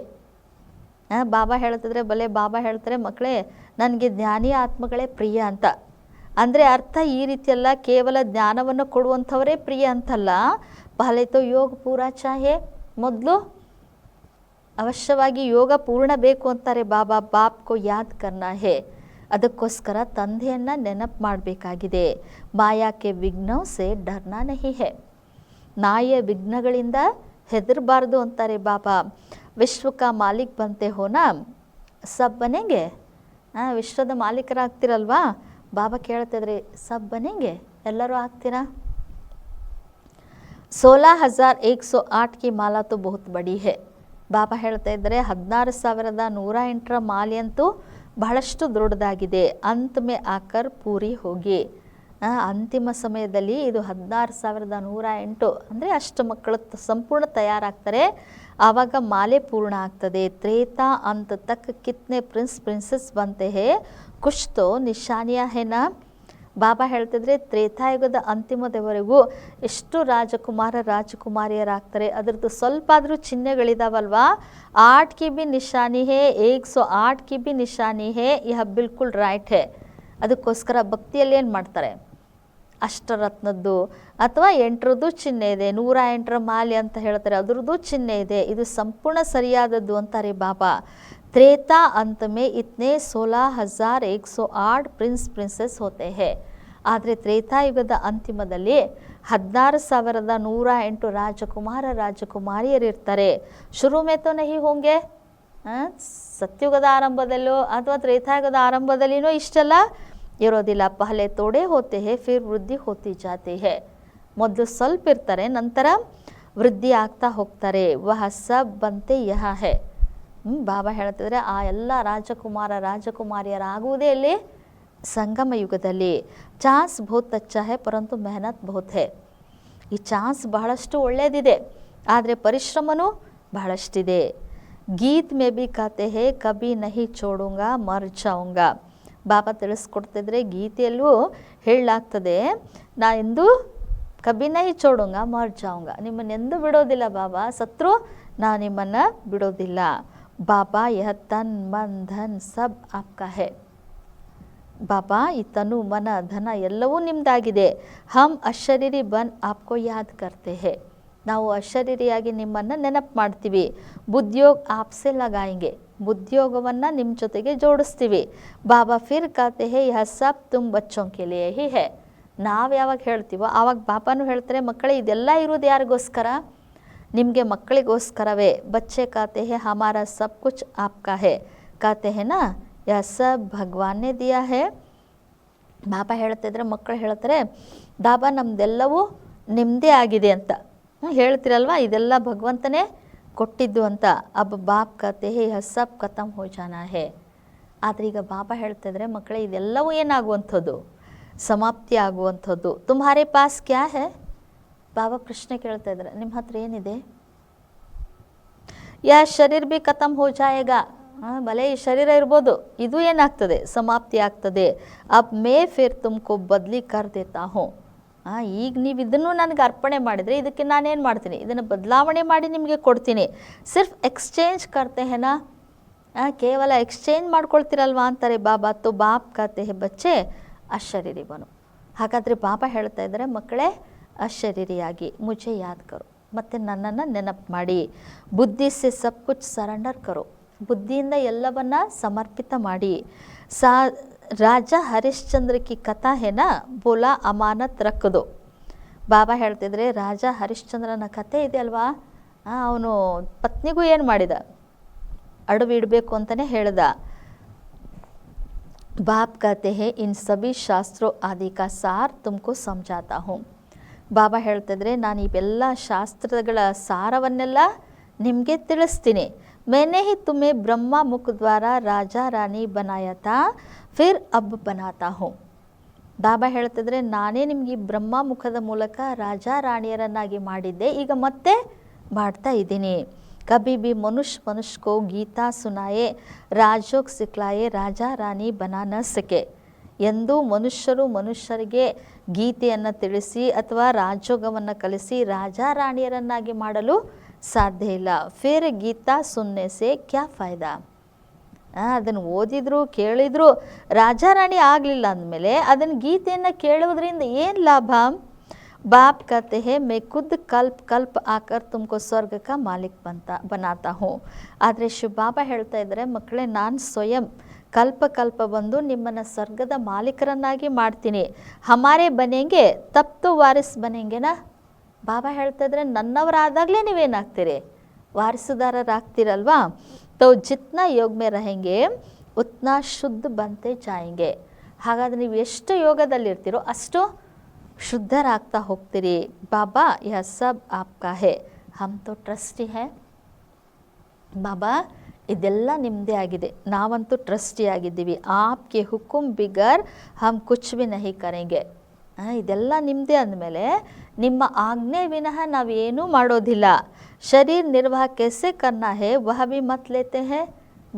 ಬಾಬಾ ಹೇಳ್ತಿದ್ರೆ, ಬಲೆ ಬಾಬಾ ಹೇಳ್ತಾರೆ, ಮಕ್ಕಳೇ ನನಗೆ ಜ್ಞಾನಿ ಆತ್ಮಗಳೇ ಪ್ರಿಯ ಅಂತ. ಅಂದರೆ ಅರ್ಥ ಈ ರೀತಿಯಲ್ಲ, ಕೇವಲ ಜ್ಞಾನವನ್ನು ಕೊಡುವಂಥವರೇ ಪ್ರಿಯ ಅಂತಲ್ಲ. ಪಹಲೆ ತೋ ಯೋಗ ಪೂರಾ ಚಾಹೆ. ಮೊದಲು ಅವಶ್ಯವಾಗಿ ಯೋಗ ಪೂರ್ಣ ಬೇಕು ಅಂತಾರೆ ಬಾಬಾ. ಬಾಪ್ ಕೋ ಯಾದ್ ಕರ್ನಾ ಹೇ. ಅದಕ್ಕೋಸ್ಕರ ತಂದೆಯನ್ನು ನೆನಪು ಮಾಡಬೇಕಾಗಿದೆ. ಮಾಯಾಕ್ಕೆ ವಿಘ್ನೋ ಸೆ ಡರ್ನಾ ನಹಿ ಹೇ. ನಾಯಿಯ ವಿಘ್ನಗಳಿಂದ ಹೆದರಬಾರ್ದು ಅಂತಾರೆ ಬಾಬಾ. ವಿಶ್ವಕ ಮಾಲೀಕ್ ಬಂತೆ ಹೋನಾ ಸಬ್ ಬನೆಂಗೆ. ವಿಶ್ವದ ಮಾಲೀಕರಾಗ್ತಿರಲ್ವಾ? ಬಾಬಾ ಕೇಳ್ತಿದ್ರಿ, ಸಬ್ ಬನೆಂಗೆ, ಎಲ್ಲರೂ ಆಗ್ತೀರಾ? 16,108 ಕಿ ಮಾಲಾ ತೋ ಬಹುತ್ ಬಡಿ ಹೇ. ಬಾಬಾ ಹೇಳ್ತಾ ಇದ್ದಾರೆ, 16,108ರ ಮಾಲೆ ಅಂತೂ ಬಹಳಷ್ಟು ದೊಡ್ಡದಾಗಿದೆ. ಅಂತ್ ಮೇ ಆಕರ್ ಪೂರಿ ಹೋಗಿ. ಅಂತಿಮ ಸಮಯದಲ್ಲಿ ಇದು 16,108 ಅಂದರೆ ಅಷ್ಟು ಮಕ್ಕಳು ಸಂಪೂರ್ಣ ತಯಾರಾಗ್ತಾರೆ. ಆವಾಗ ಮಾಲೆ ಪೂರ್ಣ ಆಗ್ತದೆ. ತ್ರೇತಾ ಅಂತ ತಕ್ ಕಿತ್ನೆ ಪ್ರಿನ್ಸೆಸ್ ಬಂತೆ ಹೇ ಕುಶ್ ತೋ ನಿಶಾನಿಯಾ ಹೇನಾ. ಬಾಬಾ ಹೇಳ್ತಿದ್ರೆ, ತ್ರೇತಾಯುಗದ ಅಂತಿಮದವರೆಗೂ ಎಷ್ಟು ರಾಜಕುಮಾರಿಯರಾಗ್ತಾರೆ, ಅದರದ್ದು ಸ್ವಲ್ಪ ಆದರೂ ಚಿಹ್ನೆಗಳಿದಾವಲ್ವಾ. 8 ಕಿ ಬಿ ನಿಶಾನಿ ಹೇ, 108 ಕಿ ಬಿ ನಿಶಾನಿ ಹೇ, ಯಹ ಬಿಲ್ಕುಲ್ ರೈಟ್ ಹೇ. ಅದಕ್ಕೋಸ್ಕರ ಭಕ್ತಿಯಲ್ಲಿ ಏನು ಮಾಡ್ತಾರೆ, ಅಷ್ಟರತ್ನದ್ದು ಅಥವಾ 8ರದ್ದು ಚಿಹ್ನೆ ಇದೆ. 108ರ ಮಾಲೆ ಅಂತ ಹೇಳ್ತಾರೆ, ಅದರದ್ದು ಚಿಹ್ನೆ ಇದೆ. ಇದು ಸಂಪೂರ್ಣ ಸರಿಯಾದದ್ದು ಅಂತಾರೆ ಬಾಬಾ. ತ್ರೇತಾ ಅಂತ ಮೇ ಇತ್ನೇ 16,108 ಪ್ರಿನ್ಸೆಸ್ ಹೋತೆ ಹೇ. ಆದರೆ ತ್ರೇತಾಯುಗದ ಅಂತಿಮದಲ್ಲಿ 16,108 ರಾಜಕುಮಾರಿಯರಿರ್ತಾರೆ. ಶುರು ಮೇ ತೋ ನಹಿ ಹೋಂಗೆ. ಸತ್ಯುಗದ ಆರಂಭದಲ್ಲೋ ಅಥವಾ ತ್ರೇತಾಯುಗದ ಆರಂಭದಲ್ಲಿನೋ ಇಷ್ಟೆಲ್ಲ ಇರೋದಿಲ್ಲ. ಪಹಲೆ ತೋಡೆ ಹೋತೆ ಹೇ, ಫಿರ್ ವೃದ್ಧಿ ಹೋತಿ ಜಾತಿ ಹೇ. ಮೊದಲು ಸ್ವಲ್ಪ ಇರ್ತಾರೆ, ನಂತರ ವೃದ್ಧಿ ಆಗ್ತಾ ಹೋಗ್ತಾರೆ. ವಹ ಸಬ್ ಬಂತೆ ಯಹ ಹೇ. ಬಾಬಾ ಹೇಳ್ತಿದ್ರೆ, ಆ ಎಲ್ಲ ರಾಜಕುಮಾರಿಯರಾಗುವುದೇ ಇಲ್ಲಿ ಸಂಗಮ ಯುಗದಲ್ಲಿ. ಚಾನ್ಸ್ ಬಹುತ್ ಅಚ್ಚಾ ಹೇ, ಪರಂತು ಮೆಹನತ್ ಬಹುತ್ ಹೇ. ಈ ಚಾನ್ಸ್ ಬಹಳಷ್ಟು ಒಳ್ಳೆಯದಿದೆ, ಆದರೆ ಪರಿಶ್ರಮನೂ ಬಹಳಷ್ಟಿದೆ. ಗೀತ್ ಮೇ ಬಿ ಕಾತೆ ಹೇ ಕಬಿ ನಹಿ ಚೋಡೂಂಗಾ ಮರ್ ಜಾऊंगा. ಬಾಬಾ ತಿಳಿಸ್ಕೊಡ್ತಿದ್ರೆ, ಗೀತೆಯಲ್ಲೂ ಹೇಳಲಾಗ್ತದೆ, ನಾ ಎಂದು ಕಭಿ ನಹಿ ಚೋಡೂಂಗ ಮರ್ ಜಾऊंगा ನಿಮ್ಮನ್ನೆಂದೂ ಬಿಡೋದಿಲ್ಲ ಬಾಬಾ, ಸತ್ರು ನಾನು ನಿಮ್ಮನ್ನು ಬಿಡೋದಿಲ್ಲ. ಬಾಬಾ ಯಹ ತನ್ ಮನ್ ಧನ್ ಸಬ್ ಆಪ್ಕಾ ಹೈ. ಬಾಬಾ ಈ ತನು ಮನ ಧನ ಎಲ್ಲವೂ ನಿಮ್ಮದಾಗಿದೆ. ಹಮ್ ಅಶರೀರಿ ಬನ್ ಆಪ್ಕೋ ಯಾದ್ ಕರ್ತೆ ಹೇ. ನಾವು ಅಶರೀರಿಯಾಗಿ ನಿಮ್ಮನ್ನು ನೆನಪು ಮಾಡ್ತೀವಿ. ಬುದ್ಧಿಯೋಗ ಆಪ್ಸೆ ಲಗಾಯಂಗೆ, ಬುದ್ಧಿಯೋಗವನ್ನು ನಿಮ್ಮ ಜೊತೆಗೆ ಜೋಡಿಸ್ತೀವಿ. ಬಾಬಾ ಫಿರ್ ಕಹತೆ ಹೇ ಯಹ ಸಬ್ ತುಮ್ ಬಚ್ಚೋಂ ಕೆ ಲಿಯೇ ಹಿ ಹೈ. ನಾವು ಯಾವಾಗ ಹೇಳ್ತೀವೋ ಆವಾಗ ಬಾಬಾನು ಹೇಳ್ತಾರೆ, ಮಕ್ಕಳೇ ಇದೆಲ್ಲ ಇರೋದು ಯಾರಿಗೋಸ್ಕರ? ನಿಮಗೆ ಮಕ್ಕಳಿಗೋಸ್ಕರವೇ. ಬಚ್ಚೆ ಕಹತೆ ಹೇ ಹಮಾರಾ ಸಬ್ ಕುಚ್ ಆಪ್ಕಾ ಹೇ. ಕಹತೆ ಹೇ ನಾ ಯಹ ಸಬ್ ಭಗವಾನ್ನೇ ದಿಯಾ ಹೇ. ಬಾಬಾ ಹೇಳ್ತಿದ್ರೆ ಮಕ್ಕಳು ಹೇಳ್ತಾರೆ, ಬಾಬಾ ನಮ್ಮದೆಲ್ಲವೂ ನಿಮ್ಮದೇ ಆಗಿದೆ ಅಂತ ಹೇಳ್ತಿರಲ್ವ, ಇದೆಲ್ಲ ಭಗವಂತನೇ ಕೊಟ್ಟಿದ್ದು ಅಂತ. ಅಬ್ ಬಾಪ್ ಕಹತೆ ಹೇ ಯಹ ಸಬ್ ಖತಮ್ ಹೋ ಜಾನಾ ಹೇ. ಆದರೆ ಈಗ ಬಾಬಾ ಹೇಳ್ತಿದ್ರೆ ಮಕ್ಕಳೇ ಇದೆಲ್ಲವೂ ಏನಾಗುವಂಥದ್ದು? ಸಮಾಪ್ತಿ ಆಗುವಂಥದ್ದು. ತುಮ್ಹಾರೆ ಪಾಸ್ ಕ್ಯಾ ಹೇ? ಬಾಬಾ ಪ್ರಶ್ನೆ ಕೇಳ್ತಾ ಇದ್ದಾರೆ, ನಿಮ್ಮ ಹತ್ರ ಏನಿದೆ? ಯಾ ಶರೀರ್ ಬಿ ಖತಮ್ ಹೋ ಜಾಯೇಗಾ. ಭಲೆ ಈ ಶರೀರ ಇರ್ಬೋದು, ಇದು ಏನಾಗ್ತದೆ? ಸಮಾಪ್ತಿ ಆಗ್ತದೆ. ಅಬ್ ಮೇ ಫಿರ್ ತುಮ್ಕೋ ಬದಲಿ ಕರ್ ದೇತಾ ಹೂँ. ಈಗ ನೀವು ಇದನ್ನು ನನಗೆ ಅರ್ಪಣೆ ಮಾಡಿದರೆ ಇದಕ್ಕೆ ನಾನೇನು ಮಾಡ್ತೀನಿ? ಇದನ್ನು ಬದಲಾವಣೆ ಮಾಡಿ ನಿಮಗೆ ಕೊಡ್ತೀನಿ. ಸಿರ್ಫ್ ಎಕ್ಸ್ಚೇಂಜ್ ಕರ್ತೆ ಹೇನಾ, ಕೇವಲ ಎಕ್ಸ್ಚೇಂಜ್ ಮಾಡ್ಕೊಳ್ತೀರಲ್ವಾ ಅಂತಾರೆ ಬಾಬಾ. ತೋ ಬಾಪ್ ಕಹತೆ ಹೇ ಬಚ್ಚೆ ಅಶರೀರಿ ಬನು. ಹಾಗಾದರೆ ಬಾಬಾ ಹೇಳ್ತಾ ಇದ್ದಾರೆ, ಮಕ್ಕಳೇ ಅಶರೀರಿಯಾಗಿ ಮುझे ಯಾದ್ ಕರೋ, ಮತ್ತು ನನ್ನನ್ನು ನೆನಪು ಮಾಡಿ. ಬುದ್ಧಿ ಸೆ ಸಬ್ ಕುಚ್ ಸರೆಂಡರ್ ಕರೋ, ಬುದ್ಧಿಯಿಂದ ಎಲ್ಲವನ್ನ ಸಮರ್ಪಿತ ಮಾಡಿ. ಸಾ ರಾಜ ಹರಿಶ್ಚಂದ್ರ ಕಿ ಕಥಾ ಹೇನಾ ಬೋಲಾ ಅಮಾನತ್ ರಖ್ ದೋ. ಬಾಬಾ ಹೇಳ್ತಿದ್ರೆ ರಾಜ ಹರಿಶ್ಚಂದ್ರನ ಕಥೆ ಇದೆ ಅಲ್ವಾ, ಅವನು ಪತ್ನಿಗೂ ಏನು ಮಾಡಿದ? ಅಡವು ಇಡಬೇಕು ಅಂತಲೇ ಹೇಳ್ದ. बाप कहते हैं इन सभी शास्त्रों आदि का सार तुमको समझाता हूँ. ಬಾಬಾ ಹೇಳ್ತಿದ್ರೆ ನಾನು ಇವೆಲ್ಲ ಶಾಸ್ತ್ರಗಳ ಸಾರವನ್ನೆಲ್ಲ ನಿಮಗೆ ತಿಳಿಸ್ತೀನಿ. मैंने ही तुम्हें ब्रह्मा मुख द्वारा राजा रानी बनाया था, फिर अब बनाता हूँ. ಬಾಬಾ ಹೇಳ್ತಿದ್ರೆ ನಾನೇ ನಿಮಗೆ ಬ್ರಹ್ಮ ಮುಖದ ಮೂಲಕ ರಾಜ ರಾಣಿಯರನ್ನಾಗಿ ಮಾಡಿದ್ದೆ, ಈಗ ಮತ್ತೆ ಮಾಡ್ತಾ ಇದ್ದೀನಿ. कभी भी मनुष्य मनुष्य को गीता सुनाए राजयोग सिखलाए राजा रानी बना न सके. ಎಂದೂ ಮನುಷ್ಯರು ಮನುಷ್ಯರಿಗೆ ಗೀತೆಯನ್ನು ತಿಳಿಸಿ ಅಥವಾ ರಾಜಯೋಗವನ್ನು ಕಲಿಸಿ ರಾಜ ರಾಣಿಯರನ್ನಾಗಿ ಮಾಡಲು ಸಾಧ್ಯ ಇಲ್ಲ. ಫಿರ್ ಗೀತಾ ಸುನ್ನೆ ಸೆ ಕ್ಯಾ ಫಾಯ್ದಾ. ಅದನ್ನು ಓದಿದ್ರು ಕೇಳಿದ್ರು ರಾಜ ರಾಣಿ ಆಗಲಿಲ್ಲ ಅಂದಮೇಲೆ ಅದನ್ನು ಗೀತೆಯನ್ನು ಕೇಳುವುದರಿಂದ ಏನು ಲಾಭ? बाप कहते हैं मैं खुद कल्प कल्प आकर तुमको ಸ್ವರ್ಗ का ಮಾಲಿಕ್ ಬನಾತಾ ಹೂँ. ಆದರೆ ಶಿವ ಬಾಬಾ ಹೇಳ್ತಾ ಇದ್ದಾರೆ, ಮಕ್ಕಳೇ ನಾನು ಸ್ವಯಂ ಕಲ್ಪ ಕಲ್ಪ ಬಂದು ನಿಮ್ಮನ್ನು ಸ್ವರ್ಗದ ಮಾಲೀಕರನ್ನಾಗಿ ಮಾಡ್ತೀನಿ. ಹಮಾರೆ ಬನೆಂಗೆ ತಪ್ತು ವಾರಿಸ್ ಬನೆಂಗೆನಾ. ಬಾಬಾ ಹೇಳ್ತಾ ಇದ್ದಾರೆ ನನ್ನವರಾದಾಗಲೇ ನೀವೇನಾಗ್ತೀರಿ? ವಾರಿಸುದಾರರಾಗ್ತೀರಲ್ವಾ. ತೋ ಜಿತ್ನಾ ಯೋಗ ಮೇ रहेंगे ಉತ್ನಾ ಶುದ್ಧ ಬಂತೆ ಜಾಯಂಗೆ. ಹಾಗಾದರೆ ನೀವು ಎಷ್ಟು ಯೋಗದಲ್ಲಿರ್ತೀರೋ ಅಷ್ಟು ಶುದ್ಧರಾಗ್ತಾ ಹೋಗ್ತೀರಿ. ಬಾಬಾ ಯಹ ಸಬ್ ಆಪ್ಕಾ ಹೇ, ಹಮ್ ತೋ ಟ್ರಸ್ಟಿ ಹೇ. ಬಾಬಾ ಇದೆಲ್ಲ ನಿಮ್ಮದೇ ಆಗಿದೆ, ನಾವಂತೂ ಟ್ರಸ್ಟಿ ಆಗಿದ್ದೀವಿ. ಆಪ್ಗೆ ಹುಕುಮ್ ಬಿಗರ್ ಹಮ್ ಕುಚ್ ಭಿ ನಹಿ ಕರೆಂಗೆ. ಇದೆಲ್ಲ ನಿಮ್ಮದೇ ಅಂದಮೇಲೆ ನಿಮ್ಮ ಆಜ್ಞೆ ವಿನಃ ನಾವೇನೂ ಮಾಡೋದಿಲ್ಲ. ಶರೀರ್ ನಿರ್ವಾಹ कैसे करना है वह भी मत लेते हैं.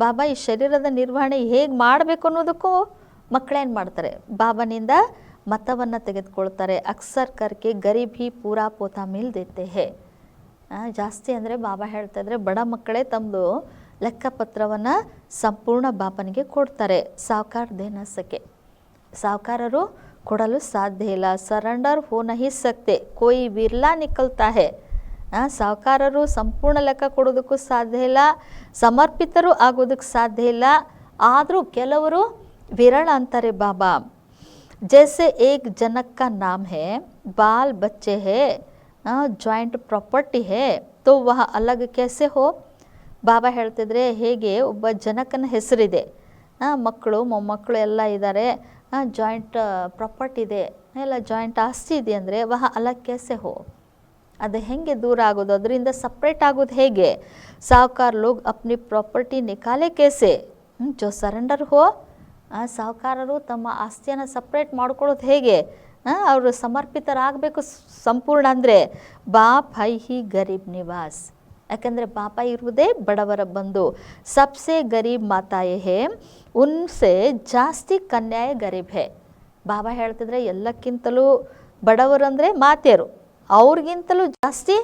ಬಾಬಾ ಈ ಶರೀರದ ನಿರ್ವಹಣೆ ಹೇಗೆ ಮಾಡಬೇಕು ಅನ್ನೋದಕ್ಕೂ ಮಕ್ಕಳೇನು ಮಾಡ್ತಾರೆ? ಬಾಬನಿಂದ ಮತವನ್ನು ತೆಗೆದುಕೊಳ್ತಾರೆ. ಅಕ್ಸರ್ ಕರ್ಕೆ ಗರೀಬ್ ಹಿ ಪೂರಾ ಪೋತಾ ಮಿಲ್ ದೇತೆ ಹೇ. ಜಾಸ್ತಿ ಅಂದರೆ ಬಾಬಾ ಹೇಳ್ತಾ ಇದ್ರೆ ಬಡ ಮಕ್ಕಳೇ ತಮ್ಮದು ಲೆಕ್ಕಪತ್ರವನ್ನು ಸಂಪೂರ್ಣ ಬಾಬನಿಗೆ ಕೊಡ್ತಾರೆ. ಸಾವುಕಾರ ದೇನ ಸಕೆ, ಸಾವುಕಾರರು ಕೊಡಲು ಸಾಧ್ಯ ಇಲ್ಲ. ಸರೆಂಡರ್ ಹೋ ನಹಿ ಸಕ್ತೆ ಕೋಯಿ ವಿರ್ಲಾ ನಿಕಲ್ತಾ ಹೇ. ಸಾವುಕಾರರು ಸಂಪೂರ್ಣ ಲೆಕ್ಕ ಕೊಡೋದಕ್ಕೂ ಸಾಧ್ಯ ಇಲ್ಲ, ಸಮರ್ಪಿತರು ಆಗೋದಕ್ಕೆ ಸಾಧ್ಯ ಇಲ್ಲ. ಆದರೂ ಕೆಲವರು ವಿರಳ ಅಂತಾರೆ ಬಾಬಾ. जैसे एक जनक का नाम है, बाल बच्चे है, जॉइंಟ್ ಪ್ರಾಪರ್ಟಿ है, तो वह अलग कैसे हो. ಬಾಬಾ ಹೇಳ್ತಿದ್ರೆ ಹೇಗೆ ಒಬ್ಬ ಜನಕನ ಹೆಸರಿದೆ, ಮಕ್ಕಳು ಮೊಮ್ಮಕ್ಕಳು ಎಲ್ಲ ಇದ್ದಾರೆ, ಜಾಯಿಂಟ್ ಪ್ರಾಪರ್ಟಿ ಇದೆ, ಎಲ್ಲ ಜಾಯಿಂಟ್ ಆಸ್ತಿ ಇದೆ ಅಂದರೆ ವಹ ಅಲಗ್ कैसे हो, ಅದು ಹೇಗೆ ದೂರ ಆಗೋದು, ಅದರಿಂದ ಸಪ್ರೇಟ್ ಆಗೋದು ಹೇಗೆ. ಸಾವುಕಾರ ಲೋಗ್ ಅಪ್ನಿ ಪ್ರಾಪರ್ಟಿ ನಿಕಾಲೆ कैसे, ಜೋ ಸರೆಂಡರ್ ಹೋ. ಸಾಹುಕಾರರು ತಮ್ಮ ಆಸ್ತಿಯನ್ನು ಸಪ್ರೇಟ್ ಮಾಡ್ಕೊಳ್ಳೋದು ಹೇಗೆ? ಅವರು ಸಮರ್ಪಿತರಾಗಬೇಕು ಸಂಪೂರ್ಣ. ಅಂದರೆ ಬಾಪ್ ಹೈ ಹಿ ಗರೀಬ್ ನಿವಾಸ್, ಯಾಕಂದರೆ ಬಾಪ ಇರುವುದೇ ಬಡವರ ಬಂಧು. ಸಬ್ಸೆ ಗರೀಬ್ ಮಾತಾಯೇ ಹೇ ಉನ್ಸೆ ಜಾಸ್ತಿ ಕನ್ಯಾಯ ಗರೀಬ್ ಹೇ. ಬಾಬಾ ಹೇಳ್ತಿದ್ರೆ ಎಲ್ಲಕ್ಕಿಂತಲೂ ಬಡವರು ಅಂದರೆ ಮಾತೆಯರು, ಅವ್ರಿಗಿಂತಲೂ ಜಾಸ್ತಿ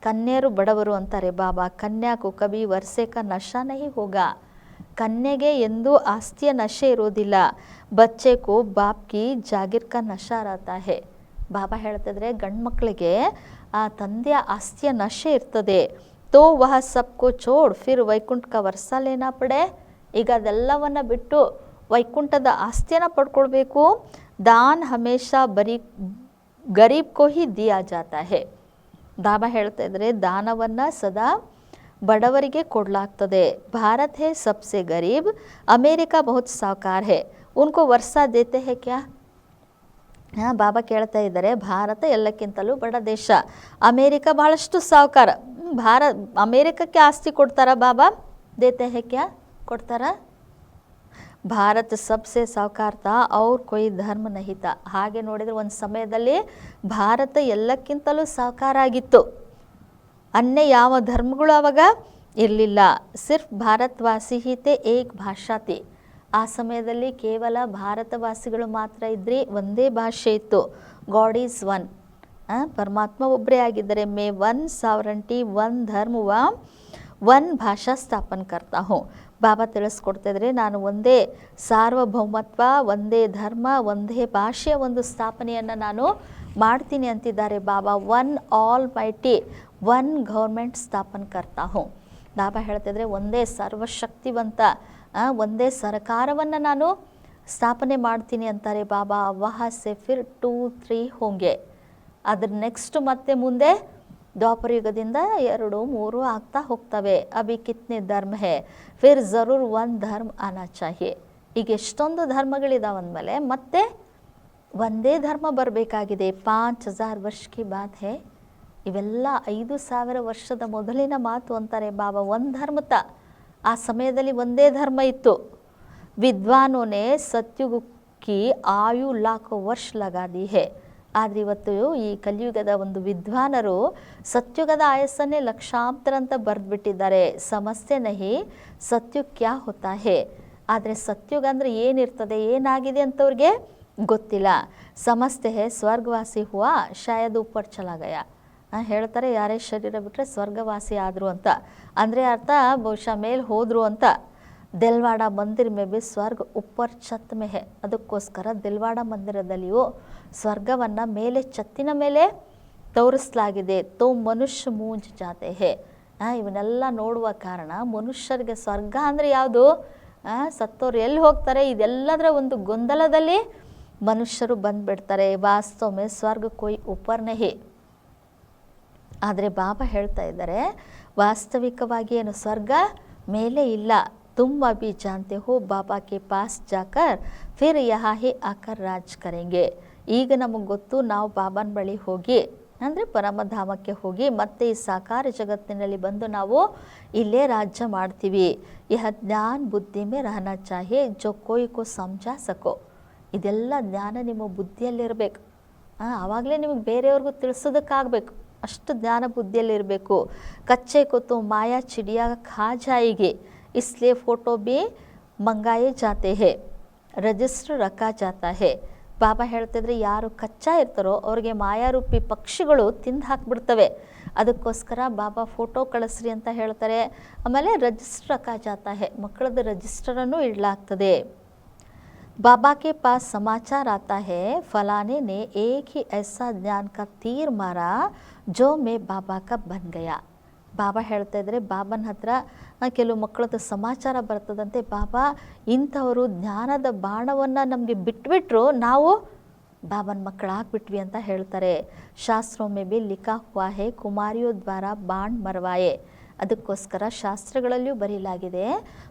ಕನ್ಯರು ಬಡವರು ಅಂತಾರೆ ಬಾಬಾ. ಕನ್ಯಾಕು ಕಭಿ ವರ್ಷೆ ಕಾ ನಶಾ ನಹಿ ಹೋಗಾ. ಕನ್ಯೆಗೆ ಎಂದೂ ಆಸ್ತಿಯ ನಶೆ ಇರೋದಿಲ್ಲ. ಬಚ್ಚೆಕು ಬಾಪ್ ಕಿ ಜಾಗೀರ್ ಕಾ ನಶಾ रहता है. ಬಾಬಾ ಹೇಳ್ತಿದ್ರೆ ಗಂಡು ಮಕ್ಕಳಿಗೆ ಆ ತಂದೆಯ ಆಸ್ತಿಯ ನಶೆ ಇರ್ತದೆ. ತೋ ವಹ ಸಬ್ಕೋ ಚೋಡ್ ಫಿರ್ ವೈಕುಂಠ ಕಾ ವರ್ಷ ಲೇನಾ ಪಡೆ. ಈಗ ಅದೆಲ್ಲವನ್ನು ಬಿಟ್ಟು ವೈಕುಂಠದ ಆಸ್ತಿಯನ್ನು ಪಡ್ಕೊಳ್ಬೇಕು. ದಾನ್ ಹಮೇಶಾ ಬರೀ ಗರೀಬ್ ಕೋ ಹಿ ದಿಯಾ ಜಾತಾ ಹೇ. ಬಾಬಾ ಹೇಳ್ತಾ ಇದ್ರೆ ದಾನವನ್ನು ಸದಾ ಬಡವರಿಗೆ ಕೊಡಲಾಗ್ತದೆ. ಭಾರತ್ ಹೇ ಸಬ್ಸೆ ಗರೀಬ್, ಅಮೇರಿಕಾ ಬಹುತ್ ಸಾವ್ಕಾರ್ ಹೇ, ಉನ್ಕೋ ವರ್ಷ ದೇತೆ ಹೇ ಕ್ಯಾ. ಬಾಬಾ ಕೇಳ್ತಾ ಇದ್ದಾರೆ, ಭಾರತ ಎಲ್ಲಕ್ಕಿಂತಲೂ ಬಡ ದೇಶ, ಅಮೇರಿಕಾ ಬಹಳಷ್ಟು ಸಾವ್ಕಾರ. ಅಮೇರಿಕಕ್ಕೆ ಆಸ್ತಿ ಕೊಡ್ತಾರ ಬಾಬಾ? ದೇತೆ ಹೇ ಕ್ಯಾ, ಕೊಡ್ತಾರ? ಭಾರತ ಸಬ್ಸೆ ಸಾವ್ಕಾರ್ತ ಅವ್ರ ಕೊಯ್ ಧರ್ಮ ನಹಿತ. ಹಾಗೆ ನೋಡಿದರೆ ಒಂದು ಸಮಯದಲ್ಲಿ ಭಾರತ ಎಲ್ಲಕ್ಕಿಂತಲೂ ಸಾವ್ಕಾರ ಆಗಿತ್ತು. ಅನ್ಯ ಯಾವ ಧರ್ಮಗಳು ಅವಾಗ ಇರಲಿಲ್ಲ. ಸಿರ್ಫ್ ಭಾರತವಾಸಿ ಹಿತೆ ಏಕ್ ಭಾಷಾ ತಿ. ಆ ಸಮಯದಲ್ಲಿ ಕೇವಲ ಭಾರತವಾಸಿಗಳು ಮಾತ್ರ ಇದ್ರಿ, ಒಂದೇ ಭಾಷೆ ಇತ್ತು. ಗಾಡ್ ಈಸ್ ಒನ್, ಪರಮಾತ್ಮ ಒಬ್ಬರೇ ಆಗಿದ್ದಾರೆ. ಮೇ ಒನ್ ಸಾವರಂಟಿ, ಒನ್ ಧರ್ಮವ ಒನ್ ಭಾಷಾ ಸ್ಥಾಪನ ಕರ್ತಾ ಹೂँ. ಬಾಬಾ ತಿಳಿಸ್ಕೊಡ್ತಾ ಇದ್ರೆ ನಾನು ಒಂದೇ ಸಾರ್ವಭೌಮತ್ವ, ಒಂದೇ ಧರ್ಮ, ಒಂದೇ ಭಾಷೆಯ ಒಂದು ಸ್ಥಾಪನೆಯನ್ನು ನಾನು ಮಾಡ್ತೀನಿ ಅಂತಿದ್ದಾರೆ ಬಾಬಾ. One almighty, one government ಸ್ಥಾಪನ ಕರ್ತಾ ಹೂँ. ಬಾಬಾ ಹೇಳ್ತಿದ್ರೆ ಒಂದೇ ಸರ್ವಶಕ್ತಿವಂತ ಒಂದೇ ಸರ್ಕಾರವನ್ನು ನಾನು ಸ್ಥಾಪನೆ ಮಾಡ್ತೀನಿ ಅಂತಾರೆ ಬಾಬಾ. ವಹ ಸೆ ಫಿರ್ 2, 3 ಹೋಂಗೆ. ಅದ್ರ ನೆಕ್ಸ್ಟ್ ಮತ್ತೆ ಮುಂದೆ ದ್ವಾಪರ ಯುಗದಿಂದ 2, 3 ಆಗ್ತಾ ಹೋಗ್ತವೆ. ಅಭಿ ಕಿತ್ನೆ ಧರ್ಮ ಹೇ, ಫಿರ್ ಜರೂರ್ ಒಂದು ಧರ್ಮ ಆನಾ ಚಾಹಿಯೆ. ಈಗ ಎಷ್ಟೊಂದು ಧರ್ಮಗಳಿದಾವಂದಮೇಲೆ ಮತ್ತೆ ಒಂದೇ ಧರ್ಮ ಬರಬೇಕಾಗಿದೆ. 5000 ವರ್ಷ ಕಿ ಬಾತ್ ಹೇ. ಇವೆಲ್ಲ 5000 ವರ್ಷದ ಮೊದಲಿನ ಮಾತು ಅಂತಾರೆ ಬಾಬಾ. ಒಂದು ಧರ್ಮತ ಆ ಸಮಯದಲ್ಲಿ ಒಂದೇ ಧರ್ಮ ಇತ್ತು. ವಿದ್ವಾನೋನೆ ಸತ್ಯುಗ ಕಿ ಆಯು ಲಾಖೋ ವರ್ಷ ಲಗಾದಿ ಹೇ. ಆದರೆ ಇವತ್ತು ಈ ಕಲಿಯುಗದ ಒಂದು ವಿದ್ವಾನರು ಸತ್ಯುಗದ ಆಯಸ್ಸನ್ನೇ ಲಕ್ಷಾಂತರ ಅಂತ ಬರೆದ್ಬಿಟ್ಟಿದ್ದಾರೆ. ಸಮಸ್ಯೆ ನಹಿ ಸತ್ಯುಗ್ ಕ್ಯಾ ಹೋತಾ ಹೇ. ಆದರೆ ಸತ್ಯುಗ ಅಂದರೆ ಏನಿರ್ತದೆ, ಏನಾಗಿದೆ ಅಂತವ್ರಿಗೆ ಗೊತ್ತಿಲ್ಲ. ಸಮಸ್ತೆ ಹೇ ಸ್ವರ್ಗವಾಸಿ ಹುವಾ ಶಾಯದ್ ಉಪ್ಪರ್ ಚಲಾ ಗಯಾ. ಹೇಳ್ತಾರೆ ಯಾರೇ ಶರೀರ ಬಿಟ್ಟರೆ ಸ್ವರ್ಗವಾಸಿ ಆದರು ಅಂತ. ಅಂದರೆ ಅರ್ಥ ಬಹುಶಃ ಮೇಲೆ ಹೋದರು ಅಂತ. ದಿಲ್ವಾಡ ಮಂದಿರ ಮೇ ಬಿ ಸ್ವರ್ಗ ಉಪ್ಪರ್ ಛತ್ ಮೇ ಹೇ. ಅದಕ್ಕೋಸ್ಕರ ದಿಲ್ವಾಡ ಮಂದಿರದಲ್ಲಿಯೂ ಸ್ವರ್ಗವನ್ನು ಮೇಲೆ ಛತ್ತಿನ ಮೇಲೆ ತೋರಿಸಲಾಗಿದೆ. ತೋ ಮನುಷ್ಯ ಮೂಂಜ್ ಜಾತೆ ಹೇ. ಇವನ್ನೆಲ್ಲ ನೋಡುವ ಕಾರಣ ಮನುಷ್ಯರಿಗೆ ಸ್ವರ್ಗ ಅಂದರೆ ಯಾವುದು, ಸತ್ತೋರು ಎಲ್ಲಿ ಹೋಗ್ತಾರೆ, ಇದೆಲ್ಲದರ ಒಂದು ಗೊಂದಲದಲ್ಲಿ ಮನುಷ್ಯರು ಬಂದುಬಿಡ್ತಾರೆ. ವಾಸ್ತವ ಮೇ ಸ್ವರ್ಗ ಕೊಯ್ ಉಪ್ಪರ್ ನಹಿ. ಆದರೆ ಬಾಬಾ ಹೇಳ್ತಾ ಇದ್ದಾರೆ ವಾಸ್ತವಿಕವಾಗಿ ಏನು ಸ್ವರ್ಗ ಮೇಲೆ ಇಲ್ಲ. ತುಮ್ ಅಭಿ ಜಾನ್ತೆ ಹೋ ಬಾಬಾ ಕೆ ಪಾಸ್ ಜಾಕರ್ ಫಿರ್ ಯಹಾ ಹಿ ಆಕರ್ ರಾಜ್ ಕರೆಂಗೆ. ಈಗ ನಮಗೆ ಗೊತ್ತು, ನಾವು ಬಾಬಾನ ಬಳಿ ಹೋಗಿ ಅಂದರೆ ಪರಮಧಾಮಕ್ಕೆ ಹೋಗಿ ಮತ್ತೆ ಈ ಸಾಕಾರ ಜಗತ್ತಿನಲ್ಲಿ ಬಂದು ನಾವು ಇಲ್ಲೇ ರಾಜ್ಯ ಮಾಡ್ತೀವಿ. ಯಹ ಜ್ಞಾನ ಬುದ್ಧಿ ಮೇ ರಹನಾ ಚಾಹಿಯೆ ಜೋ ಕೋಯಿ ಕೋ ಸಮಜಾ ಸಕೋ. ಇದೆಲ್ಲ ಜ್ಞಾನ ನಿಮ್ಮ ಬುದ್ಧಿಯಲ್ಲಿರಬೇಕು. ಆವಾಗಲೇ ನಿಮಗೆ ಬೇರೆಯವ್ರಿಗೂ ತಿಳಿಸೋದಕ್ಕಾಗಬೇಕು. ಅಷ್ಟು ಜ್ಞಾನ ಬುದ್ಧಿಯಲ್ಲಿರಬೇಕು. ಕಚ್ಚೆ ಕೂತು ಮಾಯಾ ಚಿಡಿಯಾ ಖಾ ಜಾಯಿಗೆ, ಇಸ್ಲಿಯೇ ಫೋಟೋ ಬಿ ಮಂಗಾಯೇ ಜಾತೆ ಹೇ, ರಿಜಿಸ್ಟರ್ ರಖಾ ಜಾತಾ ಹೇ. ಬಾಬಾ ಹೇಳ್ತಿದ್ರೆ ಯಾರು ಕಚ್ಚಾ ಇರ್ತಾರೋ ಅವ್ರಿಗೆ ಮಾಯಾರೂಪಿ ಪಕ್ಷಿಗಳು ತಿಂದು ಹಾಕಿಬಿಡ್ತವೆ. ಅದಕ್ಕೋಸ್ಕರ ಬಾಬಾ ಫೋಟೋ ಕಳಿಸ್ರಿ ಅಂತ ಹೇಳ್ತಾರೆ. ಆಮೇಲೆ ರಿಜಿಸ್ಟರ್ ರಖಾ ಜಾತಾ ಹೇ, ಮಕ್ಕಳದ್ದು ರಿಜಿಸ್ಟರನ್ನು ಇಡಲಾಗ್ತದೆ. बाबा के पास समाचार आता है फलाने ने एक ही ऐसा ज्ञान का तीर मारा जो मैं बाबा का बन गया. ಬಾಬಾ ಹೇಳ್ತಾ ಇದ್ರೆ ಬಾಬನ ಹತ್ರ ಕೆಲವು ಮಕ್ಕಳದ್ದು ಸಮಾಚಾರ ಬರ್ತದಂತೆ. ಬಾಬಾ ಇಂಥವರು ಜ್ಞಾನದ ಬಾಣವನ್ನು ನಮಗೆ ಬಿಟ್ಬಿಟ್ರು, ನಾವು ಬಾಬನ ಮಕ್ಕಳಾಗ್ಬಿಟ್ವಿ ಅಂತ ಹೇಳ್ತಾರೆ. ಶಾಸ್ತ್ರೋं में भी लिखा हुआ है कुमारियों द्वारा बाण मरवाए. ಅದಕ್ಕೋಸ್ಕರ ಶಾಸ್ತ್ರಗಳಲ್ಲಿಯೂ ಬರೀಲಾಗಿದೆ,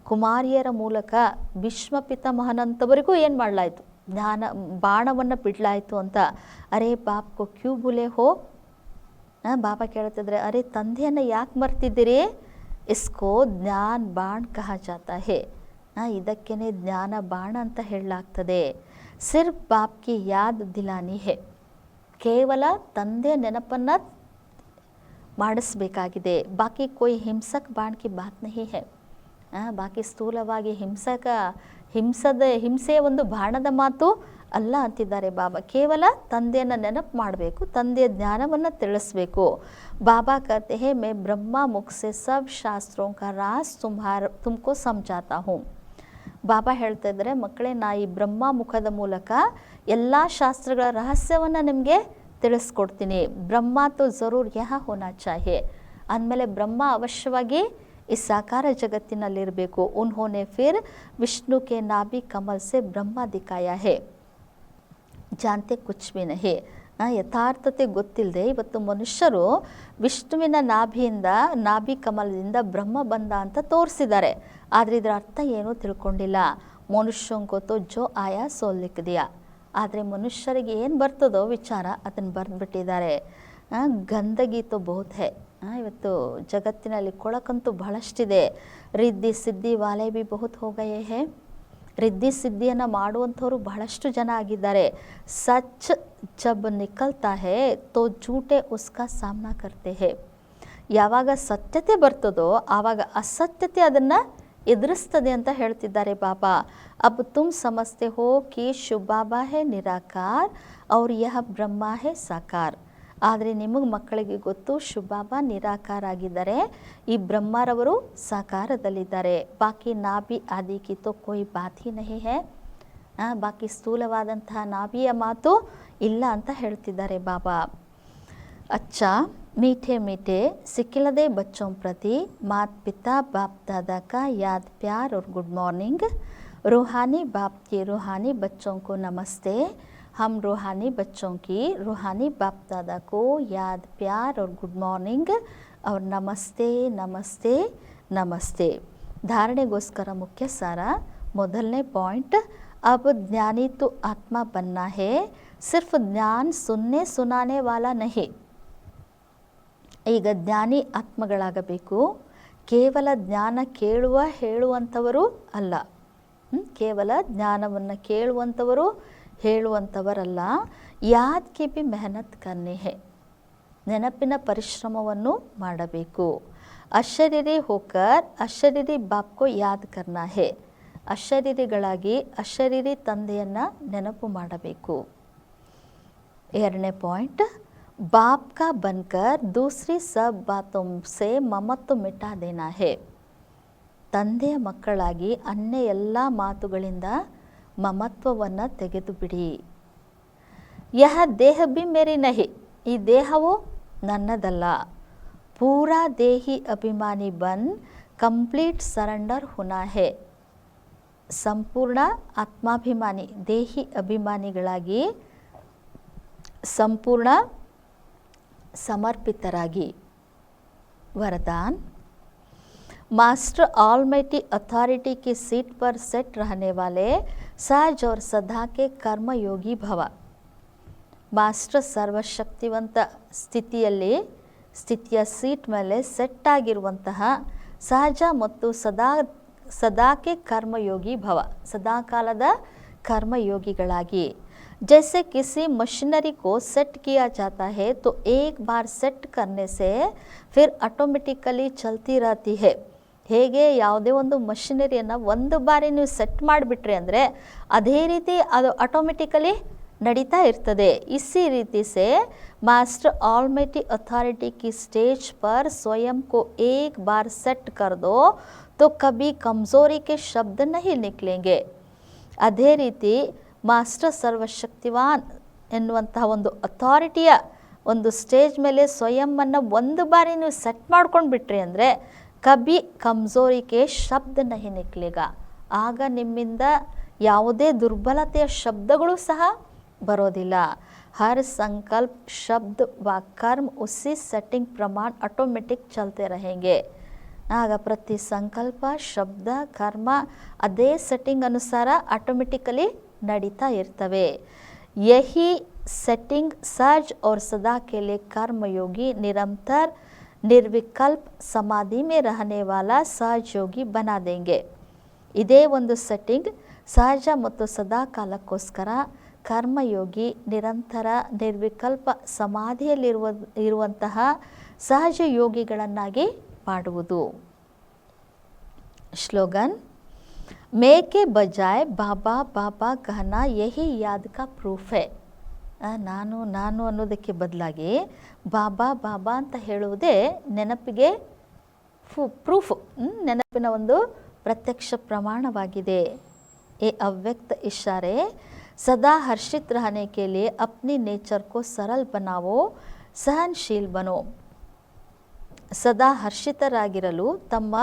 ಕುಮಾರಿಯರ ಮೂಲಕ ಭೀಷ್ಮ ಪಿತಾಮಹನಂತವರಿಗೂ ಏನು ಮಾಡಲಾಯಿತು, ಜ್ಞಾನ ಬಾಣವನ್ನು ಬಿಡಲಾಯಿತು ಅಂತ. ಅರೆ ಬಾಪ್ಕೋ ಕ್ಯೂ ಬುಲೆ ಹೋ. ಬಾಬಾ ಕೇಳ್ತಿದ್ರೆ ಅರೆ ತಂದೆಯನ್ನು ಯಾಕೆ ಮರ್ತಿದ್ದೀರಿ. ಇಸ್ಕೋ ಜ್ಞಾನ ಬಾಣ ಕಹ ಜಾತಾ ಹೇ. ಇದಕ್ಕೇನೆ ಜ್ಞಾನ ಬಾಣ ಅಂತ ಹೇಳಲಾಗ್ತದೆ. ಸಿರ್ಫ್ ಬಾಪ್ ಕಿ ಯಾದ್ ದಿಲಾನಿ ಹೇ. ಕೇವಲ ತಂದೆ ನೆನಪನ್ನು ಮಾಡಿಸಬೇಕಾಗಿದೆ. ಬಾಕಿ ಕೊಯ್ ಹಿಂಸಕ್ ಬಾಣ್ ಕಿ ಬಾತ್ ನಹಿ ಹೇ. ಬಾಕಿ ಸ್ಥೂಲವಾಗಿ ಹಿಂಸೆಯ ಒಂದು ಬಾಣದ ಮಾತು ಅಲ್ಲ ಅಂತಿದ್ದಾರೆ ಬಾಬಾ. ಕೇವಲ ತಂದೆಯನ್ನು ನೆನಪು ಮಾಡಬೇಕು, ತಂದೆಯ ಜ್ಞಾನವನ್ನು ತಿಳಿಸ್ಬೇಕು. ಬಾಬಾ ಕಹತೆ ಹೇ ಮೈ ಬ್ರಹ್ಮ ಮುಖ ಸೆ ಸಬ್ ಶಾಸ್ತ್ರೋಂ ಕಾ ರಾಸ್ ತುಮಕೋ ಸಮझाता ಹೂಂ. ಬಾಬಾ ಹೇಳ್ತಾ ಇದ್ದಾರೆ, ಮಕ್ಕಳೇ, ನಾ ಈ ಬ್ರಹ್ಮ ಮುಖದ ಮೂಲಕ ಎಲ್ಲ ಶಾಸ್ತ್ರಗಳ ರಹಸ್ಯವನ್ನು ನಿಮಗೆ ತಿಳಿಸ್ಕೊಡ್ತೀನಿ. ಬ್ರಹ್ಮ ತೋ ಜರೂರ್ ಯಹ ಹೋನಾ ಚಾಹಿಯೆ ಅಂದಮೇಲೆ ಬ್ರಹ್ಮ ಅವಶ್ಯವಾಗಿ ಈ ಸಾಕಾರ ಜಗತ್ತಿನಲ್ಲಿರಬೇಕು. ಉನ್ಹೋನೆ ಫಿರ್ ವಿಷ್ಣು ಕೆ ನಾಭಿ ಕಮಲ್ ಸೆ ಬ್ರಹ್ಮ ದಿಖಾಯಾ ಹೇ ಜಾನ್ತೆ ಕುಚ್ ಭಿ ನಹಿ. ಯಥಾರ್ಥತೆ ಗೊತ್ತಿಲ್ಲದೆ ಇವತ್ತು ಮನುಷ್ಯರು ವಿಷ್ಣುವಿನ ನಾಭಿ ಕಮಲದಿಂದ ಬ್ರಹ್ಮ ಬಂದ ಅಂತ ತೋರಿಸಿದ್ದಾರೆ. ಆದರೆ ಇದರ ಅರ್ಥ ಏನೂ ತಿಳ್ಕೊಂಡಿಲ್ಲ. ಮನುಷ್ಯಂಗೊತ್ತೋ ಜೋ ಆಯಾ ಸೋ ಲಿಖ್ ದಿಯಾ. ಆದರೆ ಮನುಷ್ಯರಿಗೆ ಏನು ಬರ್ತದೋ ವಿಚಾರ ಅದನ್ನು ಬರೆದ್ಬಿಟ್ಟಿದ್ದಾರೆ. ಗಂದಗಿ ತೋ ಬಹುತ್ ಹೈ. ಇವತ್ತು ಜಗತ್ತಿನಲ್ಲಿ ಕೊಳಕಂತೂ ಬಹಳಷ್ಟಿದೆ. ರಿದ್ದಿ ಸಿದ್ದಿ ವಾಲೆ ಭಿ ಬಹುತ್ ಹೋಗಯೇ ಹೇ. ರಿದ್ದಿ ಸಿದ್ಧಿಯನ್ನು ಮಾಡುವಂಥವ್ರು ಬಹಳಷ್ಟು ಜನ ಆಗಿದ್ದಾರೆ. ಸಚ್ ಜಬ್ ನಿಕಲ್ತಾ ಹೇ ತೋ ಜೂಟೆ ಉಸ್ಕಾ ಸಾಮ್ನಾ ಕರ್ತೆ ಹೇ. ಯಾವಾಗ ಸತ್ಯತೆ ಬರ್ತದೋ ಆವಾಗ ಅಸತ್ಯತೆ ಅದನ್ನು ಎದುರಿಸ್ತದೆ ಅಂತ ಹೇಳ್ತಿದ್ದಾರೆ ಬಾಬಾ. ಅಬ್ ತುಮ್ ಸಮಜ್ತೆ ಹೋ ಕಿ ಶಿವ ಬಾಬಾ ಹೇ ನಿರಾಕಾರ್ ಅವ್ರ ಯಹ ಬ್ರಹ್ಮ ಹೇ ಸಾಕಾರ್. ಆದರೆ ನಿಮಗೆ ಮಕ್ಕಳಿಗೆ ಗೊತ್ತು, ಶಿವಬಾಬಾ ನಿರಾಕಾರ ಆಗಿದ್ದಾರೆ, ಈ ಬ್ರಹ್ಮರವರು ಸಾಕಾರದಲ್ಲಿದ್ದಾರೆ. ಬಾಕಿ ನಾಭಿ ಆದಿ ಕಿ ತೋ ಕೋಯಿ ಬಾತ್ ಹಿ ನಹಿ ಹೇ. ಬಾಕಿ ಸ್ಥೂಲವಾದಂತಹ ನಾಭಿಯ ಮಾತು ಇಲ್ಲ ಅಂತ ಹೇಳ್ತಿದ್ದಾರೆ ಬಾಬಾ. ಅಚ್ಚಾ मीठे मीठे सिखिलदे बच्चों प्रति माता पिता बाप दादा का याद प्यार और गुड मॉर्निंग. रूहानी बाप के रूहानी बच्चों को नमस्ते. हम रूहानी बच्चों की रूहानी बाप दादा को याद प्यार और गुड मॉर्निंग और नमस्ते नमस्ते नमस्ते. धारणೆಗೋಸ್ಕರ ಮುಖ್ಯ ಸಾರ. ಮೊದಲನೇ ಪಾಯಿಂಟ್, अब ज्ञानी तो आत्मा बनना है, सिर्फ ज्ञान सुनने सुनाने वाला नहीं. ಈಗ ಜ್ಞಾನಿ ಆತ್ಮಗಳಾಗಬೇಕು, ಕೇವಲ ಜ್ಞಾನ ಕೇಳುವ ಹೇಳುವಂಥವರು ಅಲ್ಲ. ಕೇವಲ ಜ್ಞಾನವನ್ನು ಕೇಳುವಂಥವರು ಹೇಳುವಂಥವರಲ್ಲ. ಯಾದ್ ಕೆ ಬಿ ಮೆಹನತ್ ಕರ್ನೆ ಹೇ. ನೆನಪಿನ ಪರಿಶ್ರಮವನ್ನು ಮಾಡಬೇಕು. ಅಶರೀರಿ ಹೋಕರ್ ಅಶರೀರಿ ಬಾಪ್ಕೋ ಯಾದ್ ಕರ್ನಾ ಹೇ. ಅಶರೀರಿಗಳಾಗಿ ಅಶರೀರಿ ತಂದೆಯನ್ನು ನೆನಪು ಮಾಡಬೇಕು. ಎರಡನೇ ಪಾಯಿಂಟ್, बाप का बनकर दूसरी सब बातों से ममत्व मिटा देना है. ತಂದೆಯ ಮಕ್ಕಳಾಗಿ ಅನ್ಯ ಎಲ್ಲ ಮಾತುಗಳಿಂದ ಮಮತ್ವವನ್ನು ತೆಗೆದು ಬಿಡಿ. ಯಹ ದೇಹ ಬಿ ಮೇರಿ ನಹಿ. ಈ ದೇಹವು ನನ್ನದಲ್ಲ. ಪೂರಾ ದೇಹಿ ಅಭಿಮಾನಿ ಬನ್ ಕಂಪ್ಲೀಟ್ ಸರೆಂಡರ್ ಹುನಾ ಹೇ. ಸಂಪೂರ್ಣ ಆತ್ಮಾಭಿಮಾನಿ ದೇಹಿ ಅಭಿಮಾನಿಗಳಾಗಿ ಸಂಪೂರ್ಣ ಸಮರ್ಪಿತರಾಗಿ. वरदान, मास्टर ऑलमाइटी अथॉरिटी की सीट पर सेट रहने वाले सहज और सदा के कर्मयोगी भव. ಮಾಸ್ಟರ್ ಸರ್ವಶಕ್ತಿವಂತ ಸ್ಥಿತಿಯ ಸೀಟ್ ಮೇಲೆ ಸೆಟ್ ಆಗಿರುವಂತಹ ಸಹಜ ಮತ್ತು ಸದಾಕೆ ಕರ್ಮಯೋಗಿ ಭವ. ಸದಾಕಾಲದ ಕರ್ಮಯೋಗಿಗಳಾಗಿ. जैसे किसी मशीनरी को सेट किया जाता है तो एक बार सेट करने से फिर ऑटोमेटिकली चलती रहती है. ಹೇಗೆ ಯಾವುದೇ ಒಂದು ಮಷಿನರಿಯನ್ನು ಒಂದು ಬಾರಿ ನೀವು ಸೆಟ್ ಮಾಡಿಬಿಟ್ರಿ ಅಂದರೆ ಅದೇ ರೀತಿ ಅದು ಆಟೋಮೆಟಿಕಲಿ ನಡೀತಾ ಇರ್ತದೆ. इसी रीति से मास्टर ऑलमाइटी अथॉरिटी की स्टेज पर स्वयं को एक बार सेट कर दो तो कभी कमज़ोरी के शब्द नहीं निकलेंगे. ಅದೇ ರೀತಿ ಮಾಸ್ಟರ್ ಸರ್ವಶಕ್ತಿವಾನ್ ಎನ್ನುವಂತಹ ಒಂದು ಅಥಾರಿಟಿಯ ಒಂದು ಸ್ಟೇಜ್ ಮೇಲೆ ಸ್ವಯಂವನ್ನು ಒಂದು ಬಾರಿ ನೀವು ಸೆಟ್ ಮಾಡ್ಕೊಂಡು ಬಿಟ್ರಿ ಅಂದರೆ ಕಬಿ ಕಮ್ಜೋರಿಕೆ ಶಬ್ದ ನಹಿ ನಿಕ್ಲೇಗ. ಆಗ ನಿಮ್ಮಿಂದ ಯಾವುದೇ ದುರ್ಬಲತೆಯ ಶಬ್ದಗಳು ಸಹ ಬರೋದಿಲ್ಲ. ಹರ್ ಸಂಕಲ್ಪ ಶಬ್ದ ವ ಕರ್ಮ ಉಸಿ ಸೆಟ್ಟಿಂಗ್ ಪ್ರಮಾಣ ಆಟೋಮೆಟಿಕ್ ಚಲ್ತೆ रहेंगे. ಆಗ ಪ್ರತಿ ಸಂಕಲ್ಪ ಶಬ್ದ ಕರ್ಮ ಅದೇ ಸೆಟ್ಟಿಂಗ್ ಅನುಸಾರ ಆಟೋಮೆಟಿಕಲಿ ನಡೀತಾ ಇರ್ತವೆ. ಯಹಿ सेटिंग सहज और सदा के लिए कर्मयोगी निरंतर निर्विकल्प समाधि में रहने वाला सहज योगी बना देंगे. ಇದೇ ಒಂದು ಸೆಟ್ಟಿಂಗ್ ಸಹಜ ಮತ್ತು ಸದಾ ಕಾಲಕ್ಕೋಸ್ಕರ ಕರ್ಮಯೋಗಿ ನಿರಂತರ ನಿರ್ವಿಕಲ್ಪ ಸಮಾಧಿಯಲ್ಲಿರುವಂತಹ ಸಹಜ ಯೋಗಿಗಳನ್ನಾಗಿ ಮಾಡುವುದು. ಸ್ಲೋಗನ್, मैं के बजाय बाबा बाबा कहना यही याद का प्रूಫ್ है. ನಾನು ನಾನು ಅನ್ನೋದಕ್ಕೆ ಬದಲಾಗಿ ಬಾಬಾ ಬಾಬಾ ಅಂತ ಹೇಳುವುದೇ ನೆನಪಿಗೆ ಪ್ರೂಫ್, ನೆನಪಿನ ಒಂದು ಪ್ರತ್ಯಕ್ಷ ಪ್ರಮಾಣವಾಗಿದೆ. ये अव्यक्त इशारे सदा हर्षित रहने के लिए अपनी नेचर को सरल बनाओ, सहनशील बनो. ಸದಾ ಹರ್ಷಿತರಾಗಿರಲು ತಮ್ಮ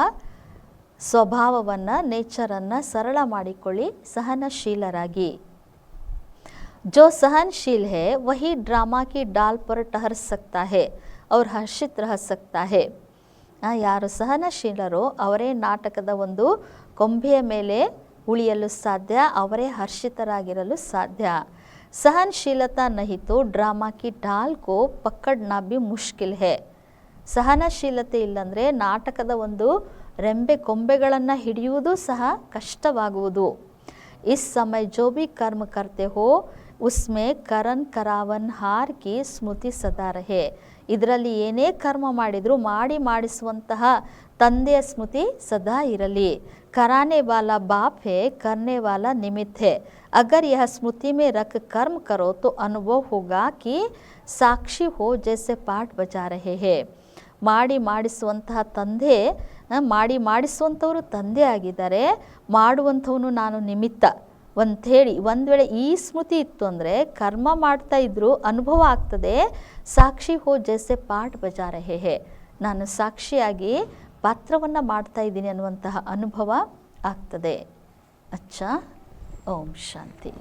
ಸ್ವಭಾವವನ್ನು, ನೇಚರನ್ನು ಸರಳ ಮಾಡಿಕೊಳ್ಳಿ, ಸಹನಶೀಲರಾಗಿ. जो सहनशील है वही ड्रामा की डाल पर ठहर सकता है और हर्षित रह सकता है. ಯಾರು ಸಹನಶೀಲರೋ ಅವರೇ ನಾಟಕದ ಒಂದು ಕೊಂಬೆಯ ಮೇಲೆ ಉಳಿಯಲು ಸಾಧ್ಯ, ಅವರೇ ಹರ್ಷಿತರಾಗಿರಲು ಸಾಧ್ಯ. सहनशीलता नहीं तो ड्रामा की डाल को पकड़ना भी मुश्किल है. ಸಹನಶೀಲತೆ ಇಲ್ಲಂದರೆ ನಾಟಕದ ಒಂದು ರೆಂಬೆ ಕೊಂಬೆಗಳನ್ನು ಹಿಡಿಯುವುದು ಸಹ ಕಷ್ಟವಾಗುವುದು. इस समय जो भी कर्म करते हो उसमें करण करावन हार की ಸ್ಮೃತಿ ಸದಾ ರಹೆ. ಇದರಲ್ಲಿ ಏನೇ ಕರ್ಮ ಮಾಡಿದರೂ ಮಾಡಿಸುವಂತಹ ತಂದೆಯ ಸ್ಮೃತಿ ಸದಾ ಇರಲಿ. कराने वाला बाप है, करने वाला निमित्त है. अगर यह स्मृति में रख कर्म करो तो अनुभव होगा कि साक्षी हो जैसे पाठ बजा रहे हैं. ಮಾಡಿಸುವಂತಹ ತಂದೆ, ಮಾಡಿಸುವಂಥವರು ತಂದೆ ಆಗಿದ್ದಾರೆ, ಮಾಡುವಂಥವನು ನಾನು ನಿಮಿತ್ತ ಅಂಥೇಳಿ ಒಂದು ವೇಳೆ ಈ ಸ್ಮೃತಿ ಇತ್ತು ಅಂದರೆ ಕರ್ಮ ಮಾಡ್ತಾ ಇದ್ದರೂ ಅನುಭವ ಆಗ್ತದೆ. ಸಾಕ್ಷಿ ಹೋ ಜೈಸೆ ಪಾಠ ಬಜಾ ರಹೆ ಹೇ, ನಾನು ಸಾಕ್ಷಿಯಾಗಿ ಪಾತ್ರವನ್ನು ಮಾಡ್ತಾ ಇದ್ದೀನಿ ಅನ್ನುವಂತಹ ಅನುಭವ ಆಗ್ತದೆ. ಅಚ್ಚಾ, ಓಂ ಶಾಂತಿ.